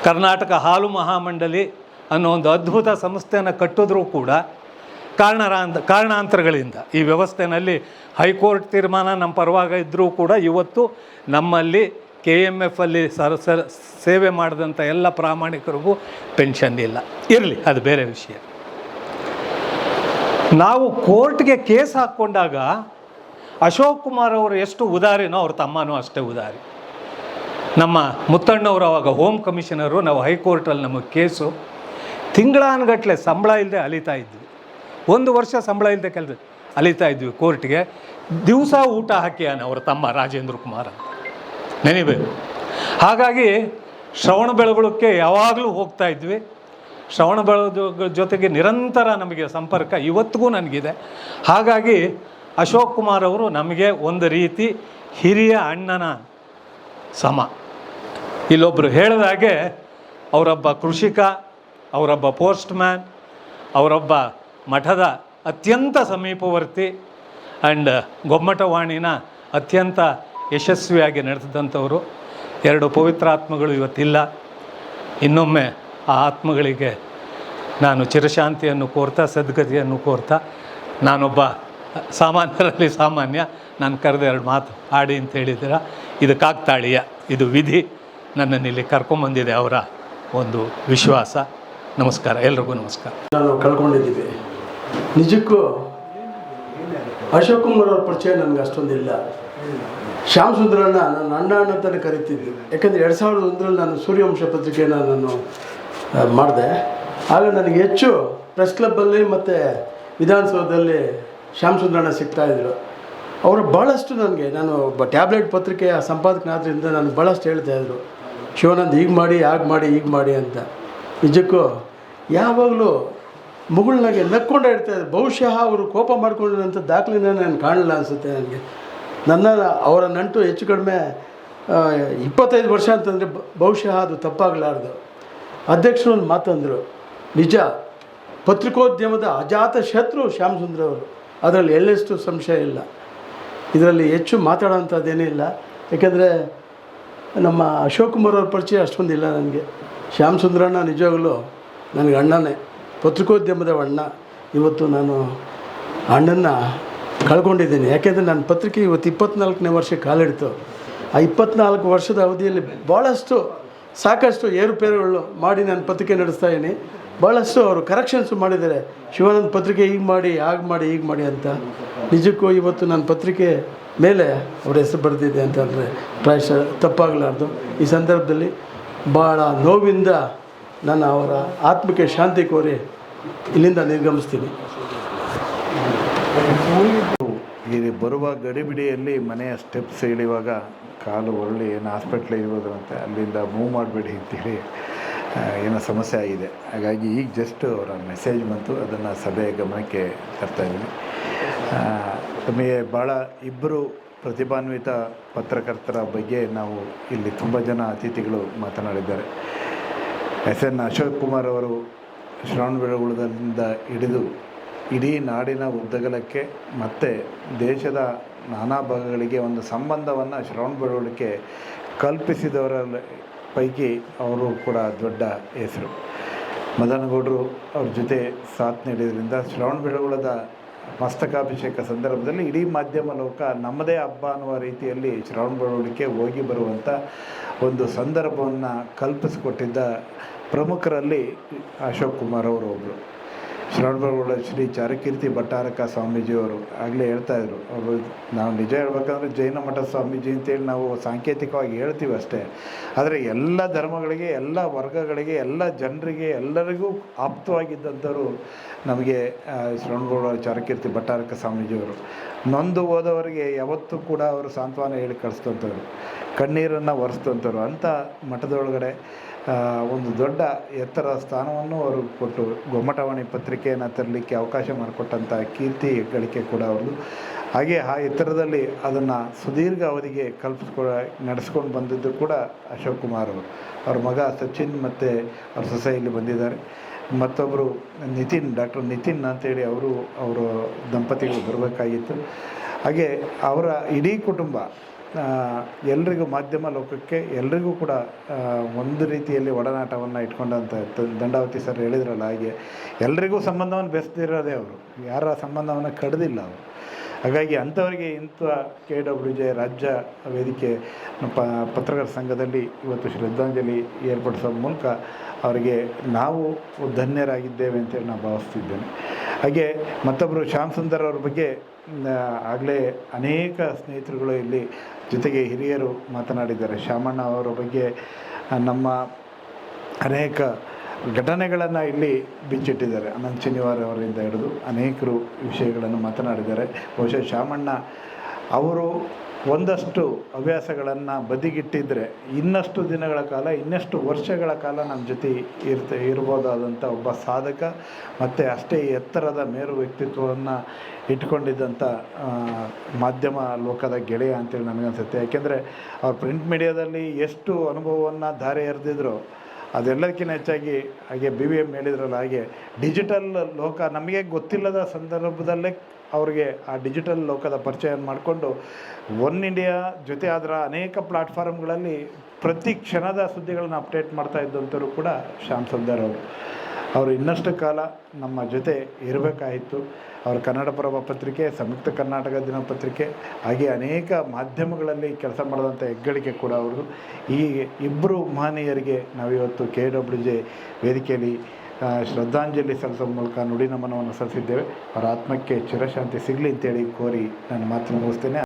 [SPEAKER 4] ಕರ್ನಾಟಕ ಹಾಲು ಮಹಾಮಂಡಲಿ ಅನ್ನೋ ಒಂದು ಅದ್ಭುತ ಸಂಸ್ಥೆಯನ್ನು ಕಟ್ಟಿದ್ರೂ ಕೂಡ ಕಾರಣಾಂತರಗಳಿಂದ ಈ ವ್ಯವಸ್ಥೆಯಲ್ಲಿ ಹೈಕೋರ್ಟ್ ತೀರ್ಮಾನ ನಮ್ಮ ಪರವಾಗಿ ಇದ್ದರೂ ಕೂಡ ಇವತ್ತು ನಮ್ಮಲ್ಲಿ KMF ಅಲ್ಲಿ ಸೇವೆ ಮಾಡಿದಂಥ ಎಲ್ಲ ಪ್ರಾಮಾಣಿಕರಿಗೂ ಪೆನ್ಷನ್ ಇಲ್ಲ. ಇರಲಿ, ಅದು ಬೇರೆ ವಿಷಯ. ನಾವು ಕೋರ್ಟ್ಗೆ ಕೇಸ್ ಹಾಕ್ಕೊಂಡಾಗ ಅಶೋಕ್ ಕುಮಾರ್ ಅವರು ಎಷ್ಟು ಉದಾರಿನೋ ಅವ್ರ ತಮ್ಮನೂ ಅಷ್ಟೇ ಉದಾರಿ. ನಮ್ಮ ಮುತ್ತಣ್ಣವರು ಅವಾಗ ಹೋಮ್ ಕಮಿಷನರು. ನಾವು ಹೈಕೋರ್ಟಲ್ಲಿ ನಮಗೆ ಕೇಸು ತಿಂಗಳಾನುಗಟ್ಟಲೆ ಸಂಬಳ ಇಲ್ಲದೆ ಅಲಿತಾ ಇದ್ವಿ. 1 ವರ್ಷ ಸಂಬಳ ಇಲ್ಲದೆ ಅಲಿತಾ ಇದ್ವಿ ಕೋರ್ಟ್ಗೆ. ದಿವಸ ಊಟ ಹಾಕಿಯಾನ ಅವ್ರ ತಮ್ಮ ರಾಜೇಂದ್ರ ಕುಮಾರ್ ಅಂತ, ನೆನಿಬೇಕು. ಹಾಗಾಗಿ ಶ್ರವಣಬೆಳಗೊಳಕ್ಕೆ ಯಾವಾಗಲೂ ಹೋಗ್ತಾ ಇದ್ವಿ. ಶ್ರವಣಬೆಳಗೊಳ ಜೊತೆಗೆ ನಿರಂತರ ನಮಗೆ ಸಂಪರ್ಕ ಇವತ್ತಿಗೂ ನನಗಿದೆ. ಹಾಗಾಗಿ ಅಶೋಕ್ ಕುಮಾರ್ ಅವರು ನಮಗೆ ಒಂದು ರೀತಿ ಹಿರಿಯ ಅಣ್ಣನ ಸಮ. ಇಲ್ಲೊಬ್ಬರು ಹೇಳಿದಾಗೆ ಅವರೊಬ್ಬ ಕೃಷಿಕ, ಅವರೊಬ್ಬ ಪೋಸ್ಟ್ ಮ್ಯಾನ್, ಅವರೊಬ್ಬ ಮಠದ ಅತ್ಯಂತ ಸಮೀಪವರ್ತಿ ಆ್ಯಂಡ್ ಗೊಮ್ಮಟವಾಣಿನ ಅತ್ಯಂತ ಯಶಸ್ವಿಯಾಗಿ ನಡೆಸಿದಂಥವರು. 2 ಪವಿತ್ರ ಆತ್ಮಗಳು ಇವತ್ತಿಲ್ಲ. ಇನ್ನೊಮ್ಮೆ ಆ ಆತ್ಮಗಳಿಗೆ ನಾನು ಚಿರಶಾಂತಿಯನ್ನು ಕೋರ್ತಾ, ಸದ್ಗತಿಯನ್ನು ಕೋರ್ತಾ, ನಾನೊಬ್ಬ ಸಾಮಾನ್ಯರಲ್ಲಿ ಸಾಮಾನ್ಯ, ನಾನು ಕರೆದ 2 ಮಾತು ಆಡಿ ಅಂತ ಹೇಳಿದ್ದೀರ. ಇದು ಕಾಕ್ತಾಳೀಯ, ಇದು ವಿಧಿ ನನ್ನನ್ನು ಇಲ್ಲಿ ಕರ್ಕೊಂಬಂದಿದೆ, ಅವರ ಒಂದು ವಿಶ್ವಾಸ. ನಮಸ್ಕಾರ, ಎಲ್ರಿಗೂ ನಮಸ್ಕಾರ.
[SPEAKER 5] ನಾವು ಕಳ್ಕೊಂಡಿದ್ದೀವಿ. ನಿಜಕ್ಕೂ ಅಶೋಕ್ ಕುಮಾರ್ ಅವ್ರ ಪರಿಚಯ ನನಗೆ ಅಷ್ಟೊಂದಿಲ್ಲ. ಶ್ಯಾಮ್ ಸುಂದರಣ್ಣ ನನ್ನ ಅಣ್ಣ ಅಂತಲೇ ಕರಿತಿದ್ವಿ. ಯಾಕಂದರೆ 2001ರಲ್ಲಿ ನಾನು ಸೂರ್ಯವಂಶ ಪತ್ರಿಕೆಯನ್ನು ನಾನು ಮಾಡಿದೆ. ಆಗ ನನಗೆ ಹೆಚ್ಚು ಪ್ರೆಸ್ ಕ್ಲಬ್ಬಲ್ಲಿ ಮತ್ತು ವಿಧಾನಸೌಧದಲ್ಲಿ ಶ್ಯಾಮ್ ಸುಂದರಣ್ಣ ಸಿಗ್ತಾಯಿದ್ರು. ಅವರು ಭಾಳಷ್ಟು ನನಗೆ, ನಾನು ಒಬ್ಬ ಟ್ಯಾಬ್ಲೆಟ್ ಪತ್ರಿಕೆಯ ಸಂಪಾದಕನಾದ್ರಿಂದ ನಾನು ಭಾಳಷ್ಟು ಹೇಳ್ತಾಯಿದ್ರು, ಶಿವಾನಂದ್ ಹೀಗೆ ಮಾಡಿ, ಹಾಗೆ ಮಾಡಿ, ಹೀಗೆ ಮಾಡಿ ಅಂತ. ನಿಜಕ್ಕೂ ಯಾವಾಗಲೂ ಮುಗುಳ್ನಾಗೆ ನಕ್ಕೊಂಡೇ ಇರ್ತಾರೆ. ಬಹುಶಃ ಅವರು ಕೋಪ ಮಾಡ್ಕೊಂಡಿರೋಂಥ ದಾಖಲೆನ ನಾನು ಕಾಣಲ್ಲ ಅನಿಸುತ್ತೆ ನನಗೆ. ನನ್ನ ಅವರ ನಂಟು ಹೆಚ್ಚು ಕಡಿಮೆ 25 ವರ್ಷ ಅಂತಂದರೆ ಬಹುಶಃ ಅದು ತಪ್ಪಾಗಲಾರ್ದು. ಅಧ್ಯಕ್ಷರು ಒಂದು ಮಾತಂದರು, ನಿಜ, ಪತ್ರಿಕೋದ್ಯಮದ ಅಜಾತ ಶತ್ರು ಶ್ಯಾಮಸುಂದರ್ ಅವರು, ಅದರಲ್ಲಿ ಎಳ್ಳೆಷ್ಟು ಸಂಶಯ ಇಲ್ಲ. ಇದರಲ್ಲಿ ಹೆಚ್ಚು ಮಾತಾಡೋವಂಥದ್ದೇನೇ ಇಲ್ಲ. ಏಕೆಂದರೆ ನಮ್ಮ ಅಶೋಕ್ ಕುಮಾರ್ ಅವ್ರ ಪರಿಚಯ ಅಷ್ಟೊಂದಿಲ್ಲ ನನಗೆ. ಶ್ಯಾಮಸುಂದರಣ್ಣ ನಿಜವಾಗಲೂ ನನಗೆ ಅಣ್ಣನೇ, ಪತ್ರಿಕೋದ್ಯಮದ ಅಣ್ಣ. ಇವತ್ತು ನಾನು ಅಣ್ಣನ್ನ ಕಳ್ಕೊಂಡಿದ್ದೀನಿ. ಯಾಕೆಂದರೆ ನನ್ನ ಪತ್ರಿಕೆ ಇವತ್ತು 24ನೇ ವರ್ಷಕ್ಕೆ ಕಾಲಿಡ್ತು. ಆ 24 ವರ್ಷದ ಅವಧಿಯಲ್ಲಿ ಭಾಳಷ್ಟು ಸಾಕಷ್ಟು ಏರುಪೇರುಗಳು ಮಾಡಿ ನಾನು ಪತ್ರಿಕೆ ನಡೆಸ್ತಾ ಇದ್ದೀನಿ. ಭಾಳಷ್ಟು ಅವರು ಕರೆಕ್ಷನ್ಸು ಮಾಡಿದ್ದಾರೆ. ಶಿವಾನಂದ ಪತ್ರಿಕೆ ಈಗ ಮಾಡಿ ಈಗ ಮಾಡಿ ಅಂತ. ನಿಜಕ್ಕೂ ಇವತ್ತು ನನ್ನ ಪತ್ರಿಕೆ ಮೇಲೆ ಅವ್ರ ಹೆಸರು ಬರೆದಿದೆ ಅಂತಂದರೆ ಪ್ರಾಯಶಃ ತಪ್ಪಾಗಲಾರ್ದು. ಈ ಸಂದರ್ಭದಲ್ಲಿ ಭಾಳ ನೋವಿಂದ ನಾನು ಅವರ ಆತ್ಮಕ್ಕೆ ಶಾಂತಿ ಕೋರಿ ಇಲ್ಲಿಂದ ನಿರ್ಗಮಿಸ್ತೀನಿ.
[SPEAKER 6] ಈ ಬರುವ ಗಡಿಬಿಡಿಯಲ್ಲಿ ಮನೆಯ ಸ್ಟೆಪ್ಸ್ ಇಳಿಯುವಾಗ ಕಾಲು ಒರಳಿ ಏನು ಹಾಸ್ಪಿಟ್ಲಿಗೆ ಇರೋದ್ರಂತೆ, ಅಲ್ಲಿಂದ ಮೂವ್ ಮಾಡಬೇಡಿ ಅಂತೇಳಿ ಏನೋ ಸಮಸ್ಯೆ ಆಗಿದೆ. ಹಾಗಾಗಿ ಈಗ ಜಸ್ಟ್ ಅವರ ಮೆಸೇಜ್ ಬಂತು, ಅದನ್ನು ಸಭೆಯ ಗಮನಕ್ಕೆ ತರ್ತಾಯಿದ್ದೀನಿ. ನಮಗೆ ಭಾಳ ಇಬ್ಬರು ಪ್ರತಿಭಾನ್ವಿತ ಪತ್ರಕರ್ತರ ಬಗ್ಗೆ ನಾವು ಇಲ್ಲಿ ತುಂಬ ಜನ ಅತಿಥಿಗಳು ಮಾತನಾಡಿದ್ದಾರೆ. ಎಸ್.ಎನ್. ಅಶೋಕ್ ಕುಮಾರ್ ಅವರು ಶ್ರವಣಬೆಳಗೊಳದಿಂದ ಹಿಡಿದು ಇಡೀ ನಾಡಿನ ಉದ್ದಗಲಕ್ಕೆ ಮತ್ತು ದೇಶದ ನಾನಾ ಭಾಗಗಳಿಗೆ ಒಂದು ಸಂಬಂಧವನ್ನು ಶ್ರವಣಬೆಳಗೊಳಕ್ಕೆ ಕಲ್ಪಿಸಿದವರ ಪೈಕಿ ಅವರು ಕೂಡ ದೊಡ್ಡ ಹೆಸರು. ಮದನಗೌಡರು ಅವ್ರ ಜೊತೆ ಸಾಥ್ ನೀಡಿದ್ರಿಂದ ಶ್ರವಣಬೆಳಗೊಳದ ಮಸ್ತಕಾಭಿಷೇಕ ಸಂದರ್ಭದಲ್ಲಿ ಇಡೀ ಮಾಧ್ಯಮ ಲೋಕ ನಮ್ಮದೇ ಹಬ್ಬ ಅನ್ನುವ ರೀತಿಯಲ್ಲಿ ಶ್ರವಣಬೆಳಗೊಳಕ್ಕೆ ಹೋಗಿ ಬರುವಂಥ ಒಂದು ಸಂದರ್ಭವನ್ನು ಕಲ್ಪಿಸಿಕೊಟ್ಟಿದ್ದ ಪ್ರಮುಖರಲ್ಲಿ ಅಶೋಕ್ ಕುಮಾರ್ ಅವರು ಒಬ್ಬರು. ಶ್ರವಣಬೆಳಗೊಳ ಶ್ರೀ ಚಾರುಕೀರ್ತಿ ಭಟ್ಟಾರಕ ಸ್ವಾಮೀಜಿಯವರು ಆಗಲೇ ಹೇಳ್ತಾಯಿದ್ರು. ಅವರು ನಾವು ನಿಜ ಹೇಳ್ಬೇಕಂದ್ರೆ ಜೈನ ಮಠ ಸ್ವಾಮೀಜಿ ಅಂತೇಳಿ ನಾವು ಸಾಂಕೇತಿಕವಾಗಿ ಹೇಳ್ತೀವಿ ಅಷ್ಟೇ. ಆದರೆ ಎಲ್ಲ ಧರ್ಮಗಳಿಗೆ, ಎಲ್ಲ ವರ್ಗಗಳಿಗೆ, ಎಲ್ಲ ಜನರಿಗೆ, ಎಲ್ಲರಿಗೂ ಆಪ್ತವಾಗಿದ್ದಂಥವ್ರು ನಮಗೆ ಶ್ರವಣಬೆಳಗೊಳ ಚಾರುಕೀರ್ತಿ ಭಟ್ಟಾರಕ ಸ್ವಾಮೀಜಿಯವರು. ನೊಂದು ಹೋದವರಿಗೆ ಯಾವತ್ತೂ ಕೂಡ ಅವರು ಸಾಂತ್ವನ ಹೇಳಿ ಕಳಿಸ್ತಂಥವ್ರು, ಕಣ್ಣೀರನ್ನು ಒರೆಸ್ತಂಥವ್ರು. ಅಂಥ ಮಠದೊಳಗಡೆ ಒಂದು ದೊಡ್ಡ ಎತ್ತರ ಸ್ಥಾನವನ್ನು ಅವರು ಕೊಟ್ಟು ಗೊಮ್ಮಟವಾಣಿ ಪತ್ರಿಕೆಯನ್ನು ತರಲಿಕ್ಕೆ ಅವಕಾಶ ಮಾಡಿಕೊಟ್ಟಂಥ ಕೀರ್ತಿ ಗಳಿಕೆ ಕೂಡ ಅವ್ರದ್ದು. ಹಾಗೆ ಆ ಎತ್ತರದಲ್ಲಿ ಅದನ್ನು ಸುದೀರ್ಘ ಅವಧಿಗೆ ನಡೆಸ್ಕೊಂಡು ಬಂದಿದ್ದು ಕೂಡ ಅಶೋಕ್ ಕುಮಾರ್ ಅವರು. ಅವ್ರ ಮಗ ಸಚಿನ್ ಮತ್ತು ಅವ್ರ ಸೊಸೆ ಇಲ್ಲಿ ಬಂದಿದ್ದಾರೆ. ಮತ್ತೊಬ್ಬರು ನಿತಿನ್, ಡಾಕ್ಟರ್ ನಿತಿನ್ ಅಂತೇಳಿ ಅವರ ದಂಪತಿಗಳು ಬರಬೇಕಾಗಿತ್ತು. ಹಾಗೆ ಅವರ ಇಡೀ ಕುಟುಂಬ ಎಲ್ರಿಗೂ, ಮಾಧ್ಯಮ ಲೋಕಕ್ಕೆ ಎಲ್ರಿಗೂ ಕೂಡ ಒಂದು ರೀತಿಯಲ್ಲಿ ಒಡನಾಟವನ್ನು ಇಟ್ಕೊಂಡಂಥ ದಂಡಾವತಿ ಸರ್ ಹೇಳಿದ್ರಲ್ಲ, ಹಾಗೆ ಎಲ್ರಿಗೂ ಸಂಬಂಧವನ್ನು ಬೆಸೆದಿರೋದೇ ಅವರು, ಯಾರ ಸಂಬಂಧವನ್ನು ಕಡ್ದಿಲ್ಲ ಅವರು. ಹಾಗಾಗಿ ಅಂಥವರಿಗೆ ಇಂಥ KWJ ರಾಜ್ಯ ವೇದಿಕೆ ಪತ್ರಕರ್ತರ ಸಂಘದಲ್ಲಿ ಇವತ್ತು ಶ್ರದ್ಧಾಂಜಲಿ ಏರ್ಪಡಿಸೋ ಮೂಲಕ ಅವರಿಗೆ ನಾವು ಧನ್ಯರಾಗಿದ್ದೇವೆ ಅಂತೇಳಿ ನಾನು ಭಾವಿಸ್ತಿದ್ದೇನೆ. ಹಾಗೆ ಮತ್ತೊಬ್ಬರು ಶ್ಯಾಮಸುಂದರ್ ಅವ್ರ ಬಗ್ಗೆ ಆಗಲೇ ಅನೇಕ ಸ್ನೇಹಿತರುಗಳು ಇಲ್ಲಿ ಜೊತೆಗೆ ಹಿರಿಯರು ಮಾತನಾಡಿದ್ದಾರೆ. ಶಾಮಣ್ಣ ಅವರ ಬಗ್ಗೆ ನಮ್ಮ ಅನೇಕ ಘಟನೆಗಳನ್ನು ಇಲ್ಲಿ ಬಿಚ್ಚಿಟ್ಟಿದ್ದಾರೆ. ಅನಂತ್ ಶನಿವಾರ ಅವರಿಂದ ಹಿಡಿದು ಅನೇಕರು ವಿಷಯಗಳನ್ನು ಮಾತನಾಡಿದ್ದಾರೆ. ಬಹುಶಃ ಶಾಮಣ್ಣ ಅವರು ಒಂದಷ್ಟು ಹವ್ಯಾಸಗಳನ್ನು ಬದಿಗಿಟ್ಟಿದ್ದರೆ ಇನ್ನಷ್ಟು ದಿನಗಳ ಕಾಲ, ಇನ್ನಷ್ಟು ವರ್ಷಗಳ ಕಾಲ ನಮ್ಮ ಜೊತೆ ಇರ್ಬೋದಾದಂಥ ಒಬ್ಬ ಸಾಧಕ ಮತ್ತು ಅಷ್ಟೇ ಎತ್ತರದ ಮೇರು ವ್ಯಕ್ತಿತ್ವವನ್ನು ಇಟ್ಕೊಂಡಿದ್ದಂಥ ಮಾಧ್ಯಮ ಲೋಕದ ಗೆಳೆಯ ಅಂತೇಳಿ ನನಗನ್ಸುತ್ತೆ. ಯಾಕೆಂದರೆ ಅವ್ರು ಪ್ರಿಂಟ್ ಮೀಡಿಯಾದಲ್ಲಿ ಎಷ್ಟು ಅನುಭವವನ್ನು ಧಾರೆ ಎರೆದಿದ್ರು, ಅದೆಲ್ಲದಕ್ಕಿಂತ ಹೆಚ್ಚಾಗಿ ಹಾಗೆ BVM ಹೇಳಿದ್ರಲ್ಲ, ಹಾಗೆ ಡಿಜಿಟಲ್ ಲೋಕ ನಮಗೆ ಗೊತ್ತಿಲ್ಲದ ಸಂದರ್ಭದಲ್ಲೇ ಅವ್ರಿಗೆ ಆ ಡಿಜಿಟಲ್ ಲೋಕದ ಪರಿಚಯ ಮಾಡಿಕೊಂಡು ಒನ್ ಇಂಡಿಯಾ ಜೊತೆ ಅದರ ಅನೇಕ ಪ್ಲಾಟ್ಫಾರ್ಮ್ಗಳಲ್ಲಿ ಪ್ರತಿ ಕ್ಷಣದ ಸುದ್ದಿಗಳನ್ನು ಅಪ್ಡೇಟ್ ಮಾಡ್ತಾ ಇದ್ದಂಥವ್ರು ಕೂಡ ಶ್ಯಾಮಸುಂದರ್ ಅವರು ಇನ್ನಷ್ಟು ಕಾಲ ನಮ್ಮ ಜೊತೆ ಇರಬೇಕಾಯಿತು. ಅವರು ಕನ್ನಡಪ್ರಭ ಪತ್ರಿಕೆ, ಸಂಯುಕ್ತ ಕರ್ನಾಟಕ ದಿನಪತ್ರಿಕೆ ಹಾಗೆ ಅನೇಕ ಮಾಧ್ಯಮಗಳಲ್ಲಿ ಕೆಲಸ ಮಾಡಿದಂಥ ಹೆಗ್ಗಳಿಕೆ ಕೂಡ ಅವ್ರದ್ದು. ಈ ಇಬ್ಬರು ಮಹನೀಯರಿಗೆ ನಾವಿವತ್ತು KWJ ವೇದಿಕೆಯಲ್ಲಿ ಶ್ರದ್ಧಾಂಜಲಿ ಸಲ್ಲಿಸೋ ಮೂಲಕ ನುಡಿ ನಮನವನ್ನು ಸಲ್ಲಿಸಿದ್ದೇವೆ. ಅವರ ಆತ್ಮಕ್ಕೆ ಚಿರಶಾಂತಿ ಸಿಗಲಿ ಅಂತೇಳಿ ಕೋರಿ ನನ್ನ ಮಾತನ್ನು ಮುಗಿಸ್ತೇನೆ.